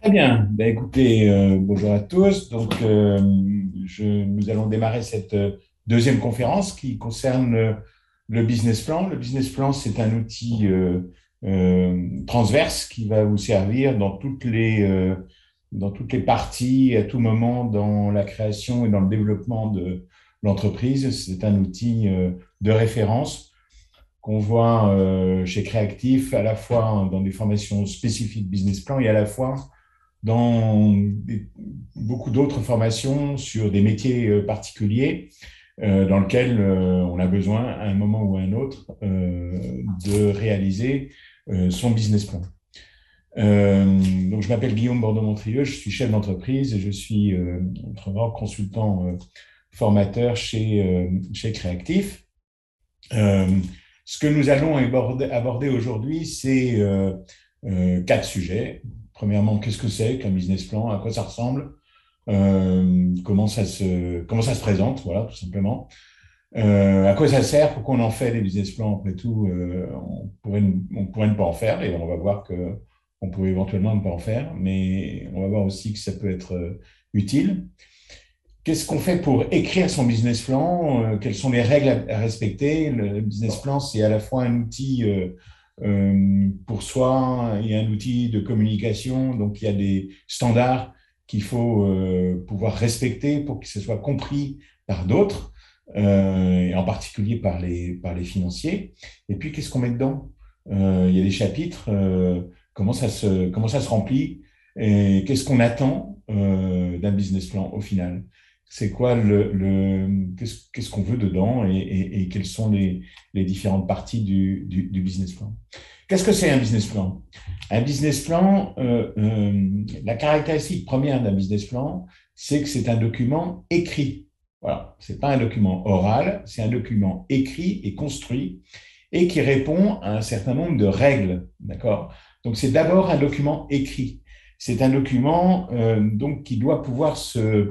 Très bien. Ben, écoutez, bonjour à tous. Donc, nous allons démarrer cette deuxième conférence qui concerne le business plan. Le business plan, c'est un outil transverse qui va vous servir dans toutes les parties, à tout moment, dans la création et dans le développement de l'entreprise. C'est un outil de référence qu'on voit chez Créactif, à la fois dans des formations spécifiques business plan et à la fois dans beaucoup d'autres formations sur des métiers particuliers dans lesquels on a besoin, à un moment ou à un autre, de réaliser son business plan. Donc, je m'appelle Guillaume Bordeaux-Montrieux, je suis chef d'entreprise et je suis autrement consultant formateur chez Créactif. Euh, Ce que nous allons aborder aujourd'hui, c'est quatre sujets. Premièrement, qu'est-ce que c'est qu'un business plan? À quoi ça ressemble? Comment ça se présente? Voilà, tout simplement. À quoi ça sert? Pourquoi on en fait des business plans? Après tout, on pourrait ne pas en faire et on va voir que on peut éventuellement ne pas en faire, mais on va voir aussi que ça peut être utile. Qu'est-ce qu'on fait pour écrire son business plan? Quelles sont les règles à respecter? Le business plan, c'est à la fois un outil pour soi et un outil de communication. Donc, il y a des standards qu'il faut pouvoir respecter pour que ce soit compris par d'autres, et en particulier par les financiers. Et puis, qu'est-ce qu'on met dedans? Il y a des chapitres, comment ça se remplit et qu'est-ce qu'on attend d'un business plan au final? C'est quoi qu'est-ce qu'on veut dedans et quelles sont les différentes parties du business plan. Qu'est-ce que c'est un business plan? Un business plan, la caractéristique première d'un business plan, c'est que c'est un document écrit. Voilà, c'est pas un document oral, c'est un document écrit et construit et qui répond à un certain nombre de règles, d'accord? Donc c'est d'abord un document écrit. C'est un document donc qui doit pouvoir se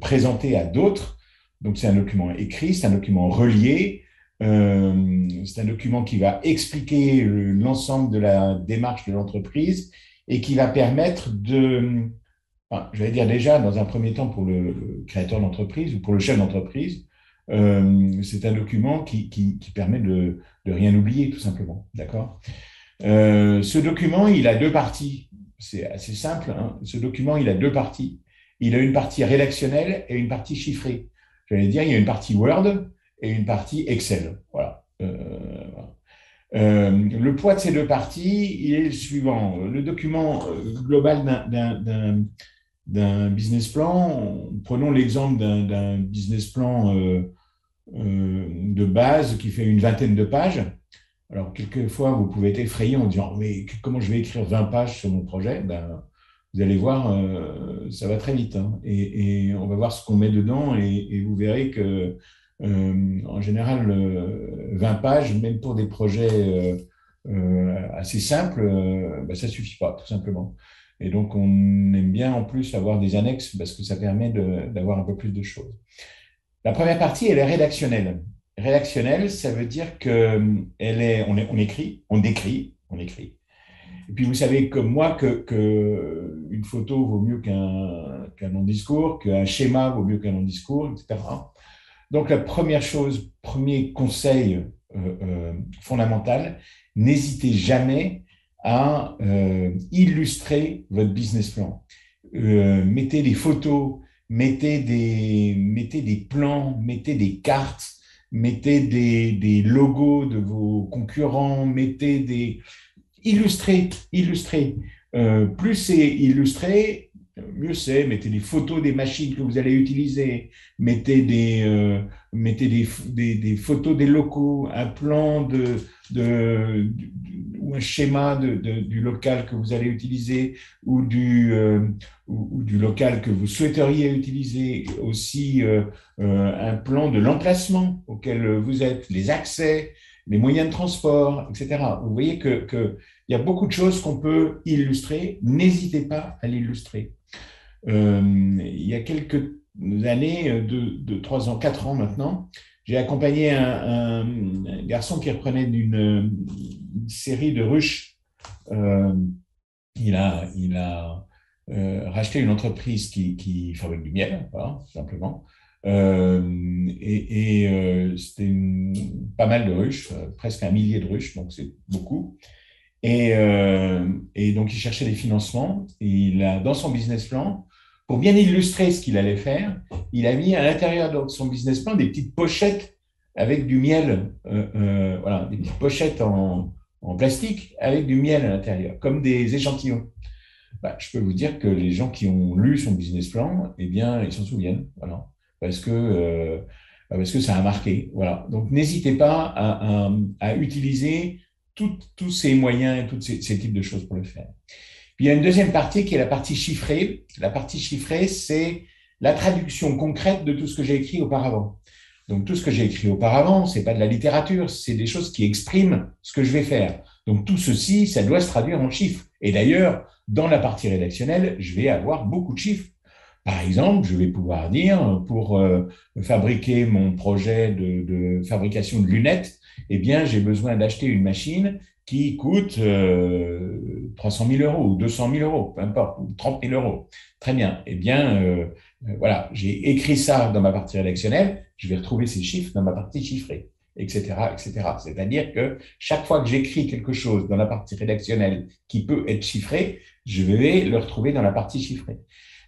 présenter à d'autres. Donc, c'est un document écrit, c'est un document relié, c'est un document qui va expliquer l'ensemble de la démarche de l'entreprise et qui va permettre enfin, je vais dire déjà, dans un premier temps, pour le créateur d'entreprise ou pour le chef d'entreprise, c'est un document qui permet de rien oublier, tout simplement. D'accord? Ce document, il a deux parties. C'est assez simple, hein. Ce document, il a deux parties. Il a une partie rédactionnelle et une partie chiffrée. J'allais dire, il y a une partie Word et une partie Excel. Voilà. Le poids de ces deux parties, il est le suivant. Le document global d'un business plan, prenons l'exemple d'un business plan de base qui fait une vingtaine de pages. Alors, quelquefois, vous pouvez être effrayé en disant, mais comment je vais écrire 20 pages sur mon projet? Ben, vous allez voir, ça va très vite, hein. Et on va voir ce qu'on met dedans et vous verrez que, en général, 20 pages, même pour des projets assez simples, ben, ça suffit pas, tout simplement. Et donc, on aime bien en plus avoir des annexes parce que ça permet d'avoir un peu plus de choses. La première partie, elle est rédactionnelle. Rédactionnelle, ça veut dire on écrit, on décrit, on écrit. Et puis vous savez comme moi que une photo vaut mieux qu'un long-discours, qu'un schéma vaut mieux qu'un long-discours, etc. Donc la première chose, premier conseil fondamental, n'hésitez jamais à illustrer votre business plan. Mettez des photos, mettez des plans, mettez des cartes, mettez des logos de vos concurrents, illustrez. Plus c'est illustré, mieux c'est. Mettez des photos des machines que vous allez utiliser, mettez des photos des locaux, un plan ou un schéma du local que vous allez utiliser ou du local que vous souhaiteriez utiliser, aussi un plan de l'emplacement auquel vous êtes, les accès, les moyens de transport, etc. Vous voyez il y a beaucoup de choses qu'on peut illustrer. N'hésitez pas à l'illustrer. Il y a quelques années, 3 ans, 4 ans maintenant, j'ai accompagné un garçon qui reprenait une série de ruches euh, il a racheté une entreprise qui fabrique du miel, voilà, tout simplement. C'était pas mal de ruches, presque 1 millier de ruches, donc c'est beaucoup. Et donc, il cherchait des financements. Et dans son business plan, pour bien illustrer ce qu'il allait faire, il a mis à l'intérieur de son business plan des petites pochettes avec du miel, voilà, des petites pochettes en plastique avec du miel à l'intérieur, comme des échantillons. Bah, je peux vous dire que les gens qui ont lu son business plan, eh bien, ils s'en souviennent, voilà, parce que ça a marqué, voilà. Donc, n'hésitez pas à utiliser tous ces moyens et tous ces types de choses pour le faire. Puis, il y a une deuxième partie qui est la partie chiffrée. La partie chiffrée, c'est la traduction concrète de tout ce que j'ai écrit auparavant. Donc, tout ce que j'ai écrit auparavant, c'est pas de la littérature, c'est des choses qui expriment ce que je vais faire. Donc, tout ceci, ça doit se traduire en chiffres. Et d'ailleurs, dans la partie rédactionnelle, je vais avoir beaucoup de chiffres. Par exemple, je vais pouvoir dire, pour fabriquer mon projet de fabrication de lunettes, eh bien, j'ai besoin d'acheter une machine qui coûte 300 000 euros ou 200 000 euros, peu importe, ou 30 000 euros. Très bien. Eh bien, voilà, j'ai écrit ça dans ma partie rédactionnelle, je vais retrouver ces chiffres dans ma partie chiffrée, etc., etc. C'est-à-dire que chaque fois que j'écris quelque chose dans la partie rédactionnelle qui peut être chiffré, je vais le retrouver dans la partie chiffrée.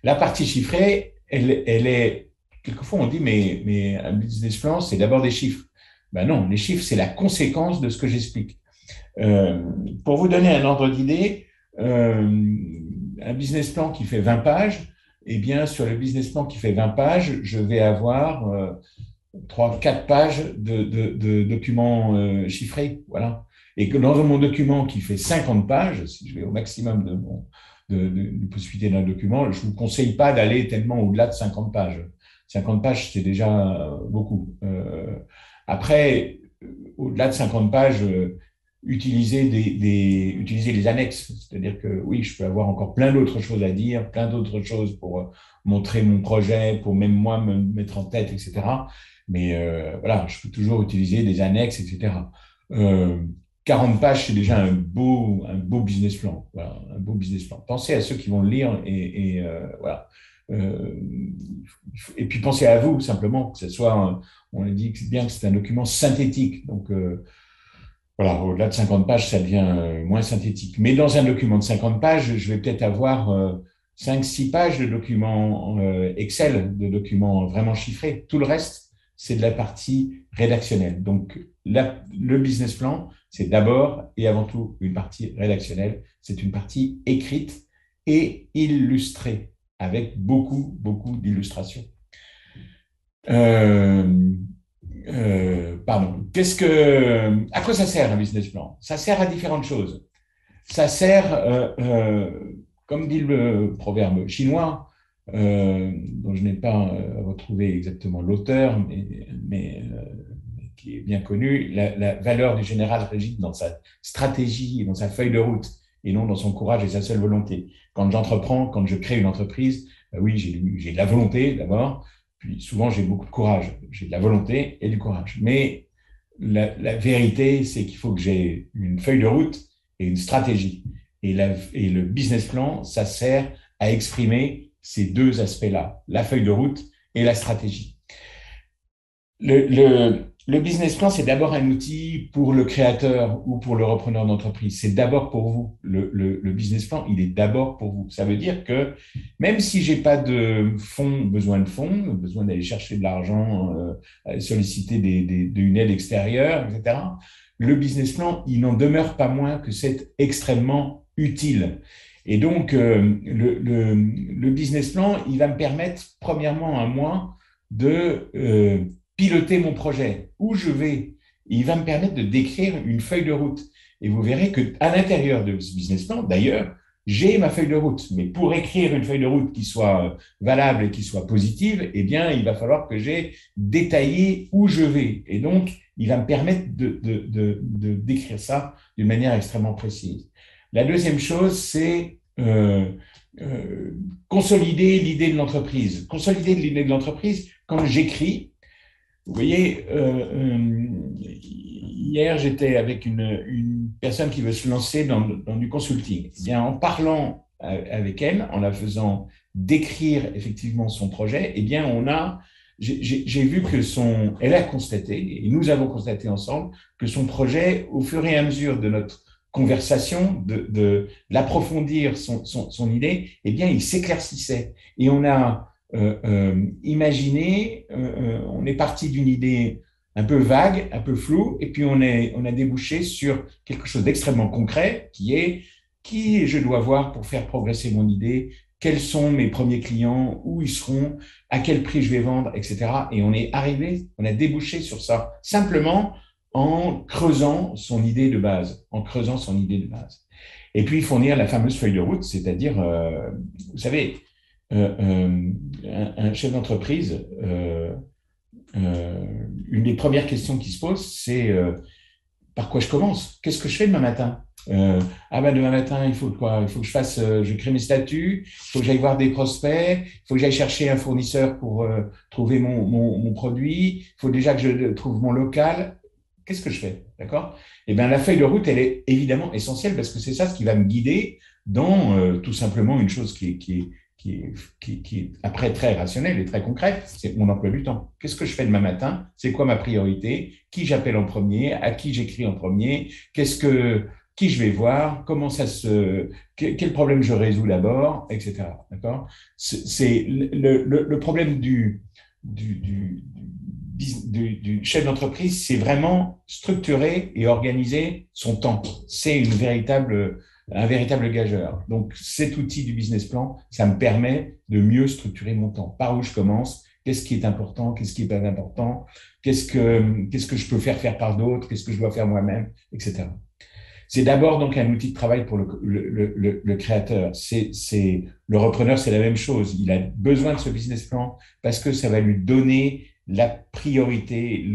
La partie chiffrée, elle est, quelquefois on dit, mais un business plan, c'est d'abord des chiffres. Ben non, les chiffres, c'est la conséquence de ce que j'explique. Euh, pour vous donner un ordre d'idée, un business plan qui fait 20 pages, eh bien, sur le business plan qui fait 20 pages, je vais avoir 3-4 pages de documents chiffrés. Voilà. Et que dans mon document qui fait 50 pages, si je vais au maximum de possibilités d'un document, je ne vous conseille pas d'aller tellement au-delà de 50 pages. 50 pages, c'est déjà beaucoup. Après, au-delà de 50 pages, utiliser les annexes. C'est-à-dire que oui, je peux avoir encore plein d'autres choses à dire, plein d'autres choses pour montrer mon projet, pour même moi me mettre en tête, etc. Mais voilà, je peux toujours utiliser des annexes, etc. Euh, 40 pages, c'est déjà un beau business plan. Voilà, un beau business plan. Pensez à ceux qui vont le lire et voilà. Euh, et puis pensez à vous simplement, que ce soit, on a dit bien que c'est un document synthétique. Donc voilà, au-delà de 50 pages, ça devient moins synthétique. Mais dans un document de 50 pages, je vais peut-être avoir 5-6 pages de documents Excel, de documents vraiment chiffrés. Tout le reste, c'est de la partie rédactionnelle. Donc, le business plan, c'est d'abord et avant tout une partie rédactionnelle. C'est une partie écrite et illustrée, avec beaucoup, beaucoup d'illustrations. Euh, Pardon. À quoi ça sert un business plan? Ça sert à différentes choses. Ça sert, comme dit le proverbe chinois, dont je n'ai pas retrouvé exactement l'auteur, mais qui est bien connu, la valeur du général réside dans sa stratégie et dans sa feuille de route, et non dans son courage et sa seule volonté. Quand j'entreprends, quand je crée une entreprise, oui, j'ai de la volonté d'abord, puis souvent j'ai beaucoup de courage. J'ai de la volonté et du courage. Mais la vérité, c'est qu'il faut que j'ai une feuille de route et une stratégie. Et le business plan, ça sert à exprimer ces deux aspects-là, la feuille de route et la stratégie. Le business plan, c'est d'abord un outil pour le créateur ou pour le repreneur d'entreprise. C'est d'abord pour vous. Le business plan, il est d'abord pour vous. Ça veut dire que même si j'ai pas de fonds, besoin d'aller chercher de l'argent, solliciter une aide extérieure, etc., le business plan, il n'en demeure pas moins que c'est extrêmement utile. Et donc, le business plan, il va me permettre, premièrement, à moi, de piloter mon projet, où je vais. Il va me permettre de décrire une feuille de route. Et vous verrez qu'à l'intérieur de ce business plan, d'ailleurs, j'ai ma feuille de route. Mais pour écrire une feuille de route qui soit valable et qui soit positive, eh bien, il va falloir que j'ai détaillé où je vais. Et donc, il va me permettre de décrire ça d'une manière extrêmement précise. La deuxième chose, c'est consolider l'idée de l'entreprise. Consolider l'idée de l'entreprise, quand j'écris, Vous voyez, hier, j'étais avec une personne qui veut se lancer dans du consulting. Eh bien, en parlant avec elle, en la faisant décrire effectivement son projet, eh bien, j'ai vu que elle a constaté, et nous avons constaté ensemble, que son projet, au fur et à mesure de notre conversation, de l'approfondir son idée, eh bien, il s'éclaircissait. Et imaginez, on est parti d'une idée un peu vague, un peu floue, et puis on a débouché sur quelque chose d'extrêmement concret qui est qui je dois voir pour faire progresser mon idée, quels sont mes premiers clients, où ils seront, à quel prix je vais vendre, etc. Et on a débouché sur ça, simplement en creusant son idée de base, en creusant son idée de base. Et puis fournir la fameuse feuille de route, c'est-à-dire, vous savez, un chef d'entreprise, une des premières questions qui se pose, c'est par quoi je commence? Qu'est-ce que je fais demain matin? Demain matin, il faut quoi? Il faut que je crée mes statuts, il faut que j'aille voir des prospects, il faut que j'aille chercher un fournisseur pour trouver mon produit, il faut déjà que je trouve mon local. Qu'est-ce que je fais? D'accord? Eh bien, la feuille de route, elle est évidemment essentielle parce que c'est ça ce qui va me guider dans tout simplement une chose qui est après très rationnelle et très concrète, c'est mon emploi du temps. Qu'est-ce que je fais demain matin? C'est quoi ma priorité? Qui j'appelle en premier? À qui j'écris en premier? Qui je vais voir? Quel problème je résous d'abord? Etc. D'accord? C'est le problème du chef d'entreprise, c'est vraiment structurer et organiser son temps. C'est un véritable gageur. Donc, cet outil du business plan, ça me permet de mieux structurer mon temps. Par où je commence, qu'est-ce qui est important, qu'est-ce qui est pas important, qu'est-ce que je peux faire par d'autres, qu'est-ce que je dois faire moi-même, etc. C'est d'abord donc un outil de travail pour le créateur. Le repreneur, c'est la même chose. Il a besoin de ce business plan parce que ça va lui donner la priorité,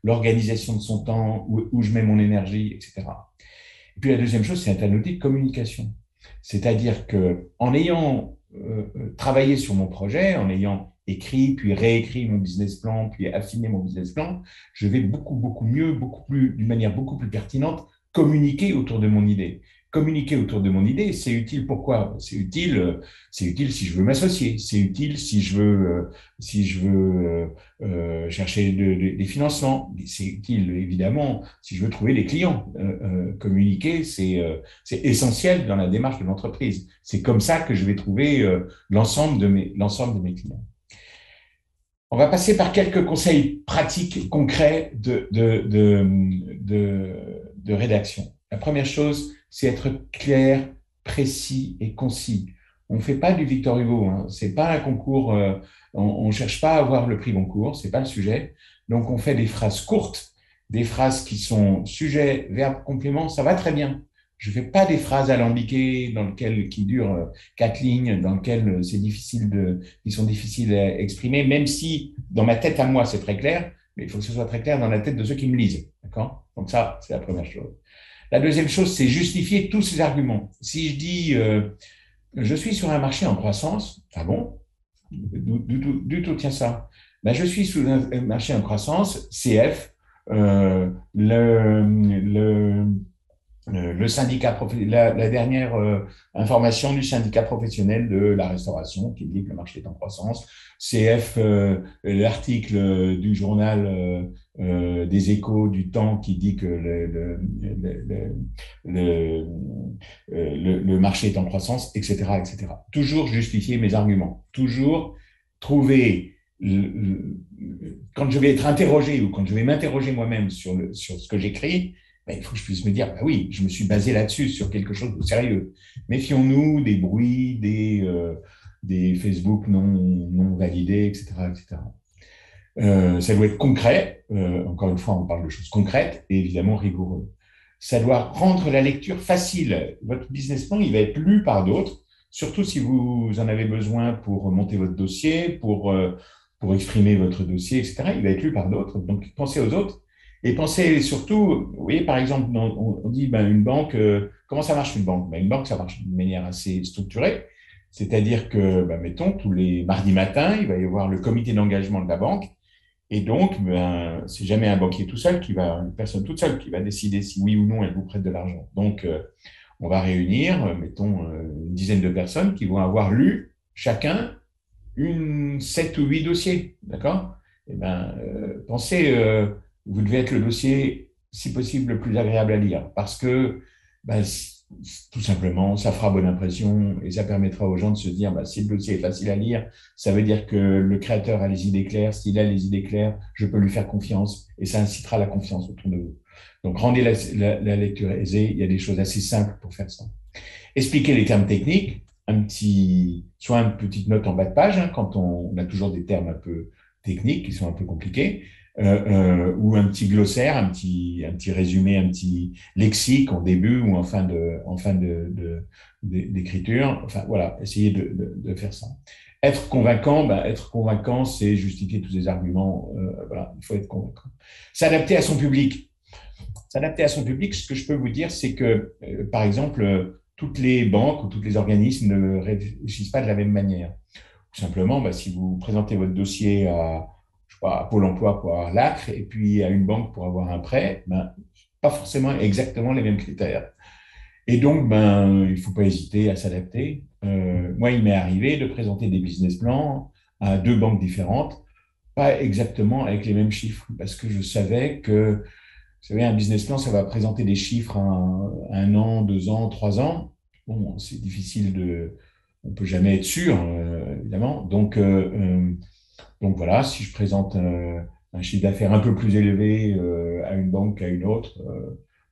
l'organisation de son temps, où je mets mon énergie, etc. Et puis la deuxième chose, c'est un outil de communication. C'est-à-dire que en ayant travaillé sur mon projet, en ayant écrit, puis réécrit mon business plan, puis affiné mon business plan, je vais beaucoup mieux, d'une manière beaucoup plus pertinente, communiquer autour de mon idée. Communiquer autour de mon idée, c'est utile pourquoi? C'est utile si je veux m'associer, c'est utile si je veux chercher des financements, c'est utile évidemment si je veux trouver des clients. Communiquer, c'est essentiel dans la démarche de l'entreprise. C'est comme ça que je vais trouver l'ensemble de mes clients. On va passer par quelques conseils pratiques, concrets de rédaction. La première chose, c'est être clair, précis et concis. On ne fait pas du Victor Hugo, hein. C'est pas un concours, on ne cherche pas à avoir le prix Goncourt, c'est pas le sujet. Donc, on fait des phrases courtes, des phrases qui sont sujet, verbe, complément, ça va très bien. Je ne fais pas des phrases alambiquées qui durent 4 lignes, dans lesquelles qui sont difficiles à exprimer, même si dans ma tête à moi, c'est très clair, mais il faut que ce soit très clair dans la tête de ceux qui me lisent. D'accord? Donc ça, c'est la première chose. La deuxième chose, c'est justifier tous ces arguments. Si je dis je suis sur un marché en croissance, ah bon? Du tout tient ça. Ben, je suis sur un marché en croissance, CF, le syndicat, la dernière information du syndicat professionnel de la restauration qui dit que le marché est en croissance, CF, l'article du journal des Échos du Temps qui dit que le marché est en croissance, etc., etc. Toujours justifier mes arguments, toujours trouver, quand je vais être interrogé ou quand je vais m'interroger moi-même sur ce que j'écris, ben, il faut que je puisse me dire, bah oui, je me suis basé là-dessus, sur quelque chose de sérieux. Méfions-nous des bruits, des Facebook non validés, etc., etc. Ça doit être concret. Encore une fois, on parle de choses concrètes et évidemment rigoureux. Ça doit rendre la lecture facile. Votre business plan, il va être lu par d'autres, surtout si vous en avez besoin pour monter votre dossier, pour exprimer votre dossier, etc. Il va être lu par d'autres. Donc, pensez aux autres. Et pensez surtout, vous voyez, par exemple, on dit ben, une banque, comment ça marche une banque? Ben, une banque, ça marche d'une manière assez structurée. C'est-à-dire que, ben, mettons, tous les mardis matins, il va y avoir le comité d'engagement de la banque Et donc, ben, c'est jamais un banquier tout seul une personne toute seule qui va décider si oui ou non elle vous prête de l'argent. Donc, on va réunir, mettons, une dizaine de personnes qui vont avoir lu chacun 7 ou 8 dossiers, d'accord? Eh ben, pensez, vous devez être le dossier, si possible, le plus agréable à lire, parce que ben, tout simplement, ça fera bonne impression et ça permettra aux gens de se dire, ben, si le dossier est facile à lire, ça veut dire que le créateur a les idées claires. S'il a les idées claires, je peux lui faire confiance et ça incitera la confiance autour de vous. Donc, rendez la lecture aisée. Il y a des choses assez simples pour faire ça. Expliquer les termes techniques, soit une petite note en bas de page, hein, quand on a toujours des termes un peu techniques qui sont un peu compliqués, ou un petit glossaire, un petit résumé, un petit lexique en début ou d'écriture. Enfin, voilà, essayez de faire ça. Être convaincant, c'est justifier tous les arguments. Voilà, il faut être convaincant. S'adapter à son public. S'adapter à son public, ce que je peux vous dire, c'est que, par exemple, toutes les banques ou tous les organismes ne réfléchissent pas de la même manière. Tout simplement, bah, si vous présentez votre dossier je sais pas, à Pôle emploi pour avoir l'ACRE et puis à une banque pour avoir un prêt, ben, pas forcément exactement les mêmes critères. Et donc, ben, il ne faut pas hésiter à s'adapter. Moi, il m'est arrivé de présenter des business plans à 2 banques différentes, pas exactement avec les mêmes chiffres, parce que je savais que vous savez, un business plan, ça va présenter des chiffres à un an, 2 ans, 3 ans. Bon, c'est difficile on peut jamais être sûr, évidemment. Donc voilà, si je présente un chiffre d'affaires un peu plus élevé à une banque qu'à une autre,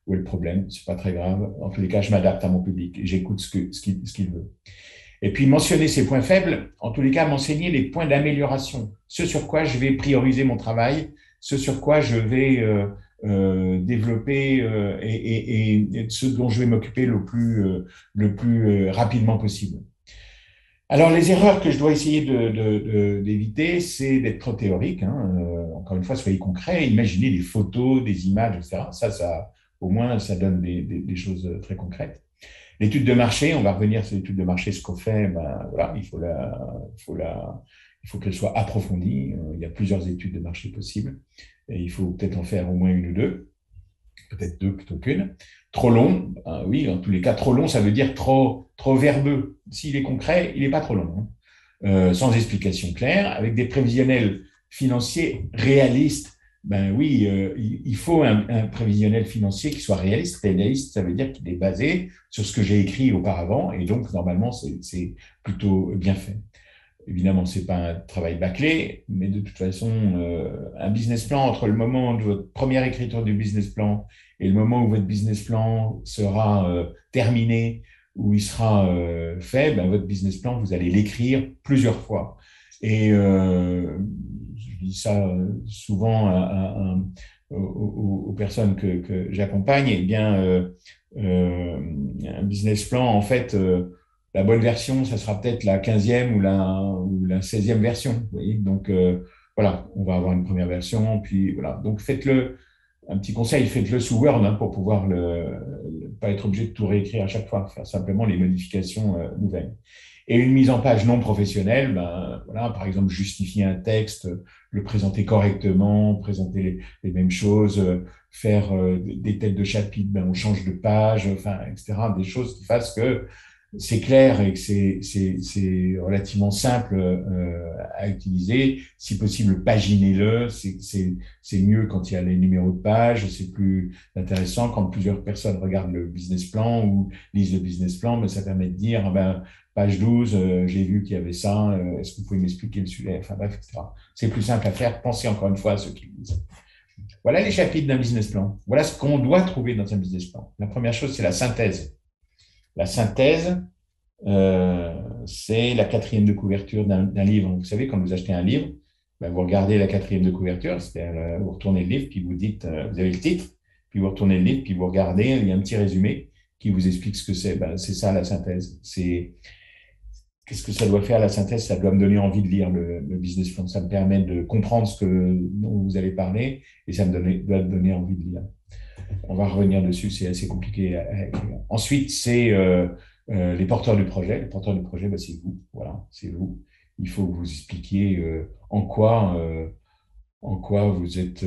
où est le problème? C'est pas très grave. En tous les cas, je m'adapte à mon public et j'écoute ce qu'il veut. Et puis, mentionner ses points faibles, en tous les cas, m'enseigner les points d'amélioration, ce sur quoi je vais prioriser mon travail, ce sur quoi je vais développer et ce dont je vais m'occuper le plus rapidement possible. Alors, les erreurs que je dois essayer d'éviter, c'est d'être trop théorique, hein. Encore une fois, soyez concret, imaginez des photos, des images, etc. Au moins, ça donne des choses très concrètes. L'étude de marché, on va revenir sur l'étude de marché, ce qu'on fait, ben, voilà, il faut qu'elle soit approfondie. Il y a plusieurs études de marché possibles et il faut peut-être en faire au moins une ou deux, peut-être deux plutôt qu'une. Trop long, oui, en tous les cas, trop long, ça veut dire trop verbeux. S'il est concret, il n'est pas trop long, hein. Sans explication claire, avec des prévisionnels financiers réalistes. Ben oui, il faut un prévisionnel financier qui soit réaliste. Réaliste, ça veut dire qu'il est basé sur ce que j'ai écrit auparavant, et donc normalement, c'est plutôt bien fait. Évidemment, c'est pas un travail bâclé, mais de toute façon, un business plan, entre le moment de votre première écriture du business plan et le moment où votre business plan sera terminé, où il sera fait, ben, votre business plan, vous allez l'écrire plusieurs fois. Et je dis ça souvent aux personnes que j'accompagne, eh bien, un business plan, en fait, la bonne version, ça sera peut-être la 15e ou la 16e version. Vous voyez. Donc, voilà, on va avoir une première version. Puis, voilà. Donc, faites-le. Un petit conseil, faites-le sous Word, hein, pour pouvoir pas être obligé de tout réécrire à chaque fois, faire simplement les modifications nouvelles. Et une mise en page non professionnelle, ben, voilà, par exemple, justifier un texte, le présenter correctement, présenter les mêmes choses, faire des têtes de chapitre, ben, on change de page, enfin, etc. Des choses qui fassent que c'est clair et que c'est relativement simple à utiliser. Si possible, paginez-le. C'est mieux quand il y a les numéros de page. C'est plus intéressant quand plusieurs personnes regardent le business plan ou lisent le business plan. Mais ça permet de dire, ah ben, page 12, j'ai vu qu'il y avait ça. Est-ce que vous pouvez m'expliquer le sujet? Enfin bref, etc. C'est plus simple à faire. Pensez encore une fois à ceux qui lisent. Voilà les chapitres d'un business plan. Voilà ce qu'on doit trouver dans un business plan. La première chose, c'est la synthèse. La synthèse, c'est la quatrième de couverture d'un livre. Vous savez, quand vous achetez un livre, ben, vous regardez la quatrième de couverture, c'est-à-dire vous retournez le livre, puis vous dites, vous avez le titre, puis vous retournez le livre, puis vous regardez, il y a un petit résumé qui vous explique ce que c'est. Ben, c'est ça la synthèse. Qu'est-ce que ça doit faire la synthèse? Ça doit me donner envie de lire le business plan. Ça me permet de comprendre dont vous allez parler et ça doit me donner envie de lire. On va revenir dessus, c'est assez compliqué. Ensuite, c'est les porteurs du projet. Les porteurs du projet, ben, c'est vous. Voilà, c'est vous. Il faut que vous expliquiez en quoi vous êtes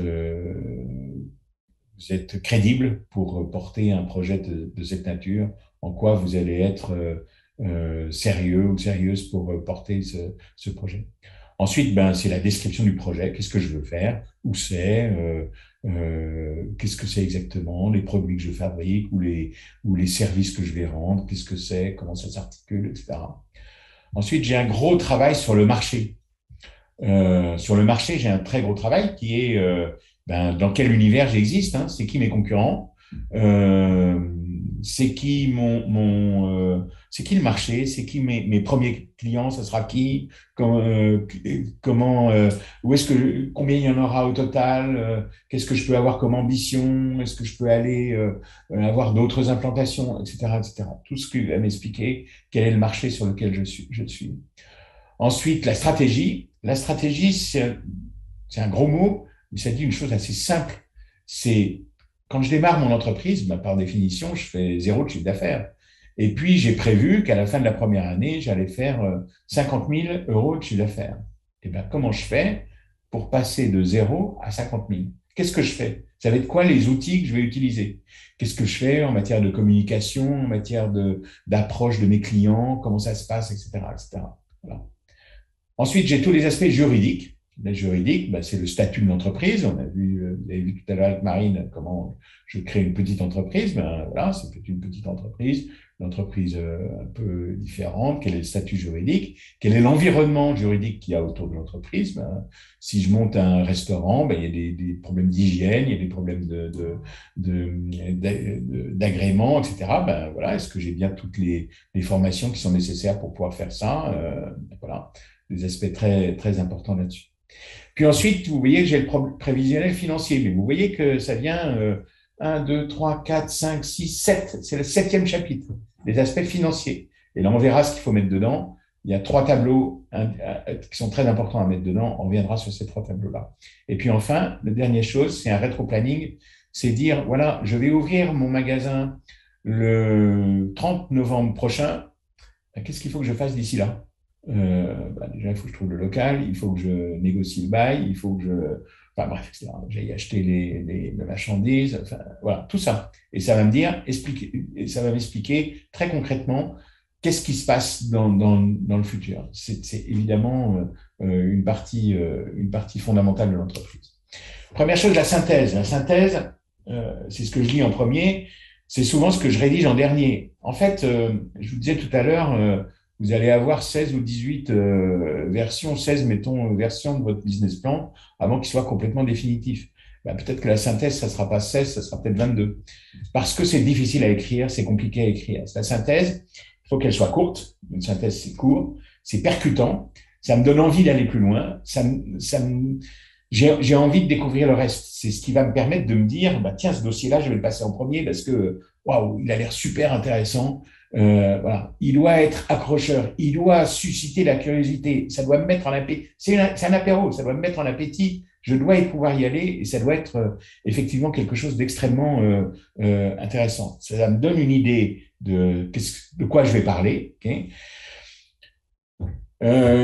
crédible pour porter un projet de cette nature, en quoi vous allez être sérieux ou sérieuse pour porter ce projet. Ensuite, ben, c'est la description du projet. Qu'est-ce que je veux faire? Où c'est? Qu'est-ce que c'est exactement? Les produits que je fabrique ou les services que je vais rendre? Qu'est-ce que c'est? Comment ça s'articule, etc. Ensuite, j'ai un gros travail sur le marché. Sur le marché, j'ai un très gros travail qui est ben, dans quel univers j'existe, hein, c'est qui mes concurrents, euh, c'est qui le marché, c'est qui mes premiers clients, ça sera qui, comment, où est-ce que, combien il y en aura au total, qu'est-ce que je peux avoir comme ambition, est-ce que je peux aller avoir d'autres implantations, etc., etc. Tout ce qui va m'expliquer quel est le marché sur lequel je suis. Ensuite, la stratégie. La stratégie, c'est un gros mot, mais ça dit une chose assez simple. C'est quand je démarre mon entreprise, bah, par définition, je fais zéro de chiffre d'affaires. Et puis, j'ai prévu qu'à la fin de la première année, j'allais faire 50 000 euros de chiffre d'affaires. Et bien, comment je fais pour passer de zéro à 50 000? Qu'est-ce que je fais? Ça va être quoi les outils que je vais utiliser? Qu'est-ce que je fais en matière de communication, en matière d'approche de mes clients, comment ça se passe, etc., etc. Voilà. Ensuite, j'ai tous les aspects juridiques. Les juridiques, ben, c'est le statut de l'entreprise. On a vu, vous avez vu tout à l'heure avec Marine comment je crée une petite entreprise. Ben, voilà, c'est une petite entreprise, une entreprise un peu différente. Quel est le statut juridique? Quel est l'environnement juridique qu'il y a autour de l'entreprise? Ben, si je monte un restaurant, ben, il y a des problèmes d'hygiène, il y a des problèmes d'agrément, etc. Ben, voilà, est-ce que j'ai bien toutes les formations qui sont nécessaires pour pouvoir faire ça? Voilà, des aspects très, très importants là-dessus. Puis ensuite, vous voyez que j'ai le prévisionnel financier, mais vous voyez que ça vient 1, 2, 3, 4, 5, 6, 7. C'est le septième chapitre, les aspects financiers. Et là, on verra ce qu'il faut mettre dedans. Il y a trois tableaux qui sont très importants à mettre dedans. On reviendra sur ces trois tableaux-là. Et puis enfin, la dernière chose, c'est un rétro-planning. C'est dire, voilà, je vais ouvrir mon magasin le 30 novembre prochain. Qu'est-ce qu'il faut que je fasse d'ici là? Bah, déjà, il faut que je trouve le local, il faut que je négocie le bail, il faut que je. Enfin bref, etc. J'aille acheter les marchandises, enfin, voilà, tout ça. Et ça va me dire, et ça va m'expliquer très concrètement qu'est-ce qui se passe dans le futur. C'est évidemment une partie fondamentale de l'entreprise. Première chose, la synthèse. La synthèse, c'est ce que je lis en premier, c'est souvent ce que je rédige en dernier. En fait, je vous disais tout à l'heure, vous allez avoir 16 ou 18 versions, 16, mettons, versions de votre business plan avant qu'il soit complètement définitif. Ben, peut-être que la synthèse, ça ne sera pas 16, ça sera peut-être 22. Parce que c'est difficile à écrire, c'est compliqué à écrire. La synthèse, il faut qu'elle soit courte. Une synthèse, c'est court, c'est percutant, ça me donne envie d'aller plus loin, j'ai envie de découvrir le reste. C'est ce qui va me permettre de me dire, bah, tiens, ce dossier-là, je vais le passer en premier parce que, waouh, il a l'air super intéressant. Voilà. Il doit être accrocheur, il doit susciter la curiosité, ça doit me mettre en appétit. C'est un apéro, ça doit me mettre en appétit. Je dois pouvoir y aller et ça doit être effectivement quelque chose d'extrêmement intéressant. Ça me donne une idée de quoi je vais parler. Okay.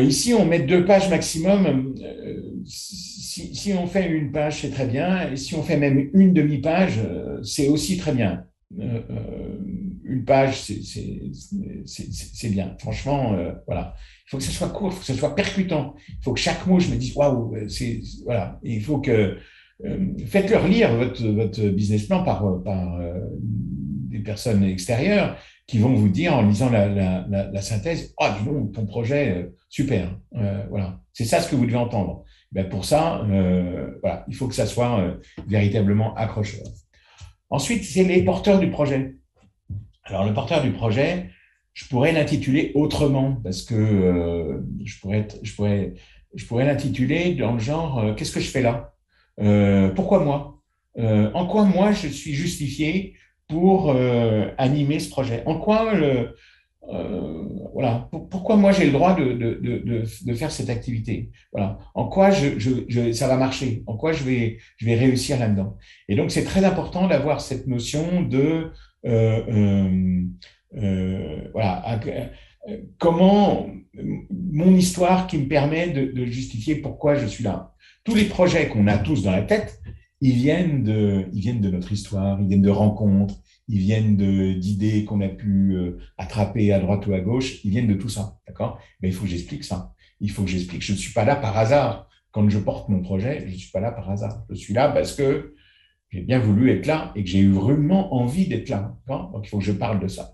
Ici, on met 2 pages maximum. Si on fait une page, c'est très bien. Et si on fait même une demi-page, c'est aussi très bien. Une page, c'est bien. Franchement, voilà. Il faut que ce soit court, il faut que ce soit percutant. Il faut que chaque mot, je me dise, waouh, voilà. Et il faut que faites-leur lire votre business plan par des personnes extérieures qui vont vous dire en lisant la synthèse, ah, dis donc, ton projet, super. Voilà. C'est ça ce que vous devez entendre. Ben pour ça, voilà, il faut que ça soit véritablement accrocheur. Ensuite, c'est les porteurs du projet. Alors, le porteur du projet, je pourrais l'intituler autrement, parce que je pourrais l'intituler dans le genre qu'est-ce que je fais là? Pourquoi moi? En quoi moi je suis justifié pour animer ce projet? En quoi voilà, pourquoi moi j'ai le droit de faire cette activité? Voilà, en quoi ça va marcher? En quoi je vais réussir là-dedans? Et donc c'est très important d'avoir cette notion de euh, euh, voilà, comment mon histoire qui me permet de justifier pourquoi je suis là. Tous les projets qu'on a tous dans la tête, ils viennent de notre histoire, ils viennent de rencontres, ils viennent d'idées qu'on a pu attraper à droite ou à gauche, ils viennent de tout ça, d'accord? Mais il faut que j'explique ça. Il faut que j'explique. Je ne suis pas là par hasard. Quand je porte mon projet, je ne suis pas là par hasard. Je suis là parce que j'ai bien voulu être là et que j'ai eu vraiment envie d'être là. Donc, il faut que je parle de ça.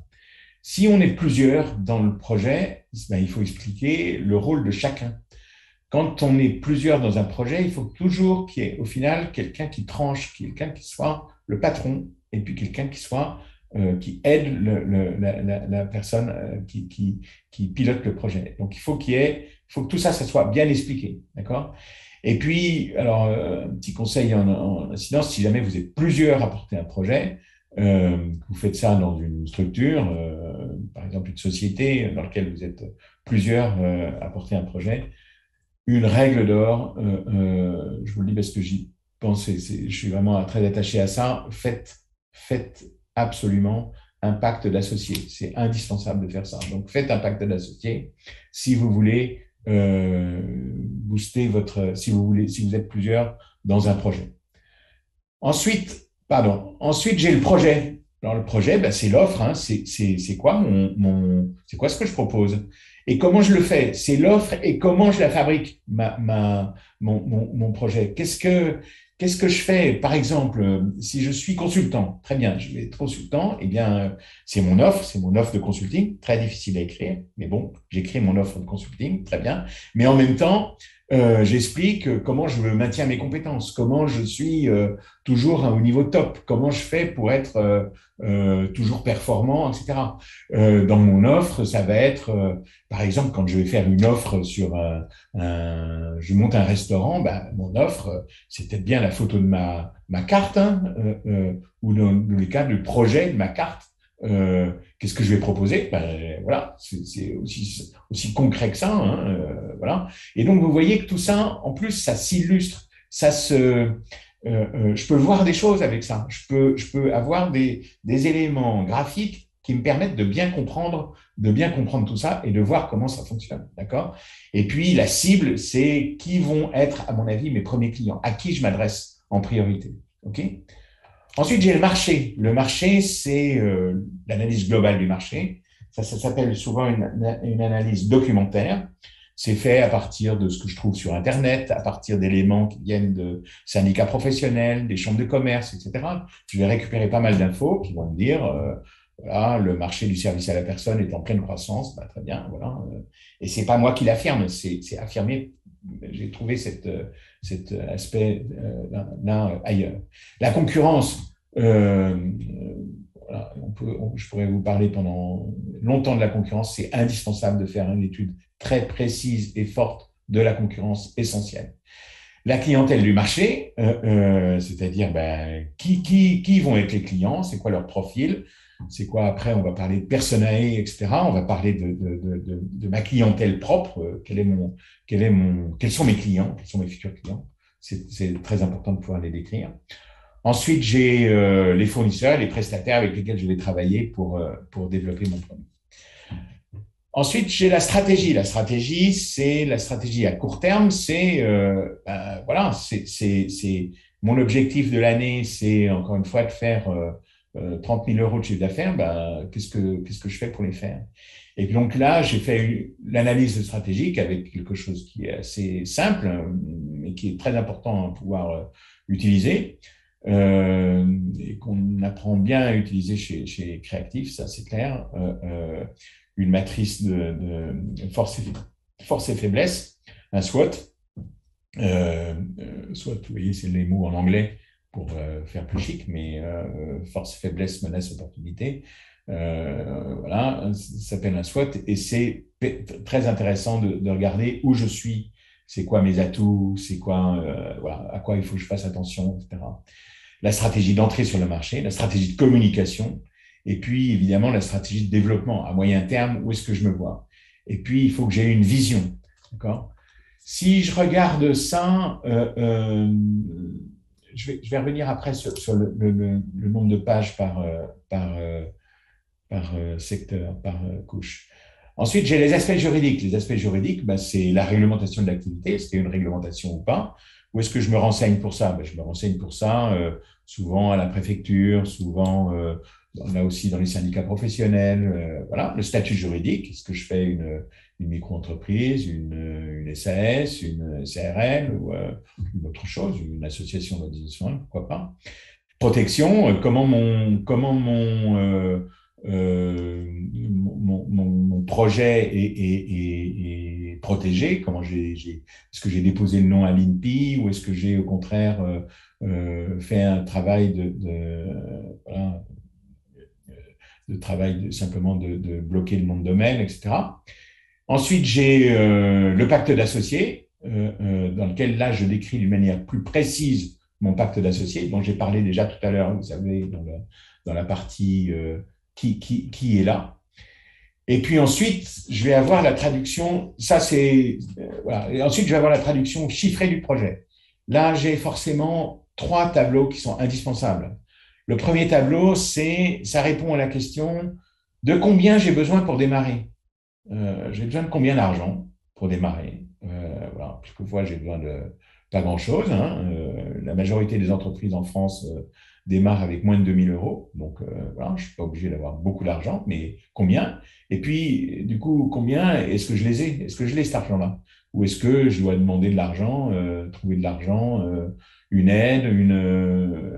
Si on est plusieurs dans le projet, ben, il faut expliquer le rôle de chacun. Quand on est plusieurs dans un projet, il faut toujours qu'il y ait au final quelqu'un qui tranche, quelqu'un qui soit le patron et puis quelqu'un qui soit qui aide la personne qui pilote le projet. Donc il faut il faut que tout ça, ça soit bien expliqué, d'accord? Et puis, alors, un petit conseil en incidence, si jamais vous êtes plusieurs à porter un projet, vous faites ça dans une structure, par exemple une société dans laquelle vous êtes plusieurs à porter un projet, une règle d'or, je vous le dis parce que j'y pense, je suis vraiment très attaché à ça, faites absolument un pacte d'associés. C'est indispensable de faire ça. Donc faites un pacte d'associés si vous voulez booster si vous voulez, si vous êtes plusieurs dans un projet. Ensuite, j'ai le projet. Alors, le projet, ben, c'est l'offre, hein. C'est quoi c'est quoi ce que je propose? Et comment je le fais? C'est l'offre et comment je la fabrique, mon projet. Qu'est-ce que je fais? Par exemple, si je suis consultant, très bien, je vais être consultant, eh bien, c'est mon offre de consulting, très difficile à écrire, mais bon, j'écris mon offre de consulting, très bien. Mais en même temps, j'explique comment je maintiens mes compétences, comment je suis toujours au niveau top, comment je fais pour être toujours performant, etc. Dans mon offre, ça va être, par exemple, quand je vais faire une offre sur je monte un restaurant, ben, mon offre, c'est peut-être bien la photo de ma carte, hein, ou dans les cas, le projet de ma carte. Qu'est-ce que je vais proposer? Ben, voilà, c'est aussi concret que ça, hein, voilà. Et donc, vous voyez que tout ça, en plus, ça s'illustre, je peux voir des choses avec ça. Je peux avoir des éléments graphiques qui me permettent de bien comprendre tout ça et de voir comment ça fonctionne, d'accord? Et puis, la cible, c'est qui vont être, à mon avis, mes premiers clients, à qui je m'adresse en priorité, ok? Ensuite, j'ai le marché. Le marché, c'est l'analyse globale du marché. Ça s'appelle souvent une analyse documentaire. C'est fait à partir de ce que je trouve sur Internet, à partir d'éléments qui viennent de syndicats professionnels, des chambres de commerce, etc. Je vais récupérer pas mal d'infos qui vont me dire, voilà, le marché du service à la personne est en pleine croissance. Bah, très bien, voilà. Et c'est pas moi qui l'affirme, c'est affirmé. J'ai trouvé cet aspect là ailleurs. La concurrence, voilà, je pourrais vous parler pendant longtemps de la concurrence. C'est indispensable de faire une étude très précise et forte de la concurrence essentielle. La clientèle du marché, c'est-à-dire ben, qui vont être les clients, c'est quoi leur profil, c'est quoi après, on va parler de personae, etc. On va parler de ma clientèle propre, quels sont mes clients, quels sont mes futurs clients. C'est très important de pouvoir les décrire. Ensuite, j'ai les fournisseurs, les prestataires avec lesquels je vais travailler pour développer mon produit. Ensuite, j'ai la stratégie. La stratégie, c'est la stratégie à court terme. C'est voilà, c'est mon objectif de l'année, c'est encore une fois de faire 30 000 euros de chiffre d'affaires. Ben, qu'est-ce que je fais pour les faire? Et donc là, j'ai fait l'analyse stratégique avec quelque chose qui est assez simple, mais qui est très important à pouvoir utiliser. Et qu'on apprend bien à utiliser chez Creative, ça c'est clair. Une matrice de force et faiblesse, un SWOT. SWOT, vous voyez, c'est les mots en anglais pour faire plus chic, mais force, faiblesse, menace, opportunité. Voilà, ça s'appelle un SWOT et c'est très intéressant de regarder où je suis, c'est quoi mes atouts, c'est quoi, voilà, à quoi il faut que je fasse attention, etc. La stratégie d'entrée sur le marché, la stratégie de communication, et puis évidemment la stratégie de développement à moyen terme, où est-ce que je me vois. Et puis il faut que j'ai une vision, d'accord? Si je regarde ça, je vais revenir après sur le nombre de pages par secteur, par couche. Ensuite, j'ai les aspects juridiques. Les aspects juridiques, ben, c'est la réglementation de l'activité. Est-ce qu'il y a une réglementation ou pas? Où est-ce que je me renseigne pour ça? Ben, je me renseigne pour ça souvent à la préfecture, souvent là aussi dans les syndicats professionnels. Voilà, le statut juridique. Est-ce que je fais une micro-entreprise, une SAS, une CRL ou une autre chose, une association d'organisation, pourquoi pas? Protection, mon projet est protégé, est-ce que j'ai déposé le nom à l'INPI ou est-ce que j'ai au contraire fait un travail voilà, simplement de bloquer le nom de domaine, etc. Ensuite, j'ai le pacte d'associés, dans lequel là, je décris d'une manière plus précise mon pacte d'associés, dont j'ai parlé déjà tout à l'heure, vous savez, dans la partie qui est là. Et puis ensuite, je vais avoir la traduction, ça c'est, voilà. Et ensuite, je vais avoir la traduction chiffrée du projet. Là, j'ai forcément 3 tableaux qui sont indispensables. Le premier tableau, ça répond à la question de combien j'ai besoin pour démarrer. J'ai besoin de combien d'argent pour démarrer? Voilà. Quelquefois, j'ai besoin de pas grand-chose, hein. La majorité des entreprises en France démarrent avec moins de 2 000 euros. Donc, voilà, je ne suis pas obligé d'avoir beaucoup d'argent, mais combien? Et puis, du coup, combien est-ce que je les ai? Est-ce que je l'ai cet argent-là? Ou est-ce que je dois demander de l'argent, trouver de l'argent, une aide,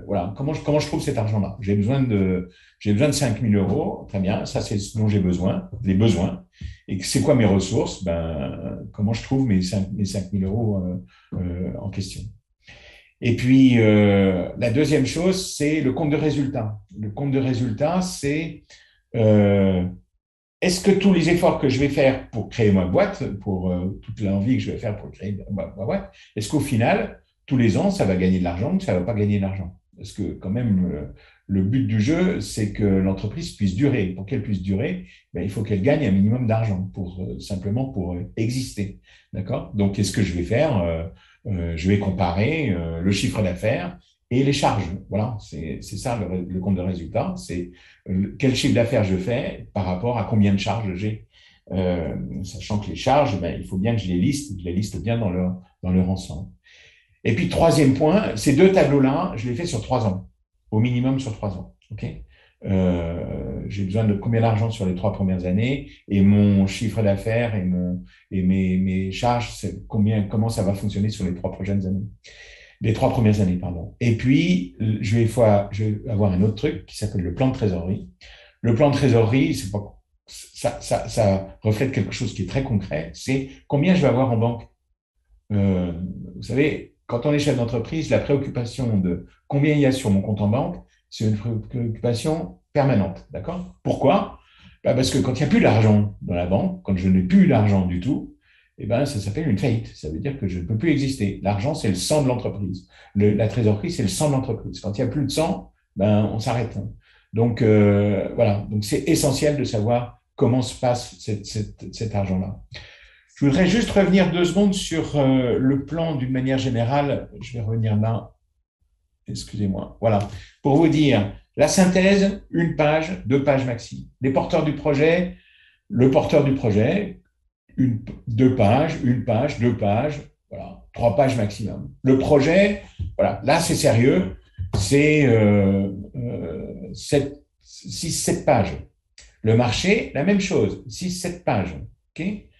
voilà. Comment je trouve cet argent-là? J'ai besoin de 5 000 euros. Très bien. Ça, c'est ce dont j'ai besoin, les besoins. Et c'est quoi mes ressources? Ben, comment je trouve mes 5 000 euros en question? Et puis, la deuxième chose, c'est le compte de résultat. Le compte de résultat, c'est euh, est-ce que tous les efforts que je vais faire pour créer ma boîte, pour toute l'envie que je vais faire pour créer ma boîte, est-ce qu'au final, tous les ans, ça va gagner de l'argent ou ça ne va pas gagner de l'argent? Parce que quand même, le but du jeu, c'est que l'entreprise puisse durer. Pour qu'elle puisse durer, ben, il faut qu'elle gagne un minimum d'argent simplement pour exister. D'accord? Donc, qu'est-ce que je vais faire? Je vais comparer le chiffre d'affaires et les charges. Voilà, c'est ça le compte de résultat. C'est quel chiffre d'affaires je fais par rapport à combien de charges j'ai. Sachant que les charges, ben, il faut bien que je les liste bien dans leur ensemble. Et puis, troisième point, ces 2 tableaux-là, je les fais sur 3 ans, au minimum sur 3 ans. Okay, j'ai besoin de combien d'argent sur les 3 premières années et mon chiffre d'affaires et mes charges, comment ça va fonctionner sur les 3 prochaines années. Les 3 premières années, pardon. Et puis, je vais avoir un autre truc qui s'appelle le plan de trésorerie. Le plan de trésorerie, c'est pas, ça reflète quelque chose qui est très concret. C'est combien je vais avoir en banque. Vous savez, quand on est chef d'entreprise, la préoccupation de combien il y a sur mon compte en banque, c'est une préoccupation permanente. D'accord? Pourquoi? Bah parce que quand il n'y a plus d'argent dans la banque, quand je n'ai plus d'argent du tout, eh ben, ça s'appelle une faillite. Ça veut dire que je ne peux plus exister. L'argent, c'est le sang de l'entreprise. La trésorerie, c'est le sang de l'entreprise. Quand il n'y a plus de sang, ben, on s'arrête. Donc, voilà. Donc, c'est essentiel de savoir comment se passe cet argent-là. Je voudrais juste revenir 2 secondes sur le plan d'une manière générale. Je vais revenir là. Excusez-moi. Voilà. Pour vous dire, la synthèse, 1 page, 2 pages maxi. Les porteurs du projet, le porteur du projet, 2 pages, 1 page, 2 pages, voilà, 3 pages maximum. Le projet, voilà, là c'est sérieux, c'est 6-7 pages. Le marché, la même chose, 6-7 pages. Okay.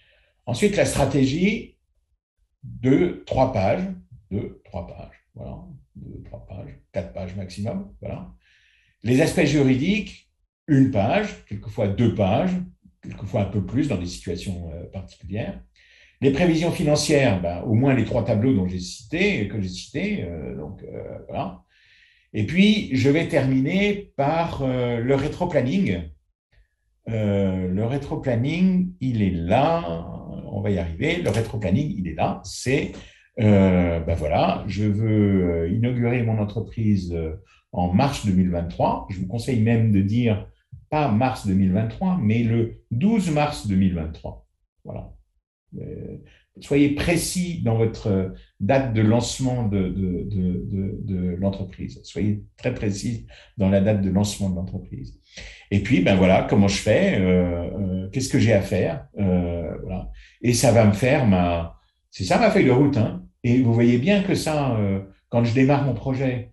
Ensuite, la stratégie, 2-3 pages, 2-3 pages, voilà, 2-3 pages, 4 pages maximum, voilà. Les aspects juridiques, 1 page, quelquefois 2 pages, quelquefois un peu plus dans des situations particulières. Les prévisions financières, ben, au moins les 3 tableaux que j'ai cités, voilà. Et puis, je vais terminer par le rétroplanning. Le rétroplanning, il est là, on va y arriver. Le rétroplanning, il est là. C'est, ben voilà, je veux inaugurer mon entreprise en mars 2023. Je vous conseille même de dire pas mars 2023, mais le 12 mars 2023. Voilà. Soyez précis dans votre date de lancement de l'entreprise. Soyez très précis dans la date de lancement de l'entreprise. Et puis, ben voilà, comment je fais qu'est-ce que j'ai à faire, voilà. Et ça va me faire c'est ça ma feuille de route, hein. Et vous voyez bien que ça, quand je démarre mon projet,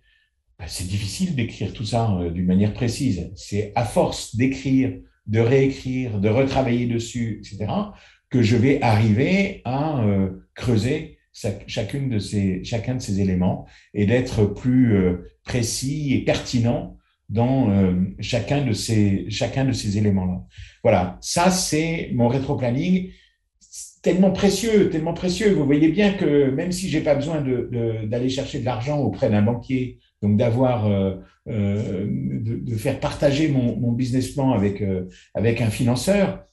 ben, c'est difficile d'écrire tout ça d'une manière précise. C'est à force d'écrire, de réécrire, de retravailler dessus, etc., que je vais arriver à creuser chacun de ces éléments et d'être plus précis et pertinent dans chacun de ces éléments-là. Voilà, ça c'est mon rétro-planning tellement précieux, tellement précieux. Vous voyez bien que même si j'ai pas besoin d'aller chercher de l'argent auprès d'un banquier, donc d'avoir de faire partager mon business plan avec un financeur,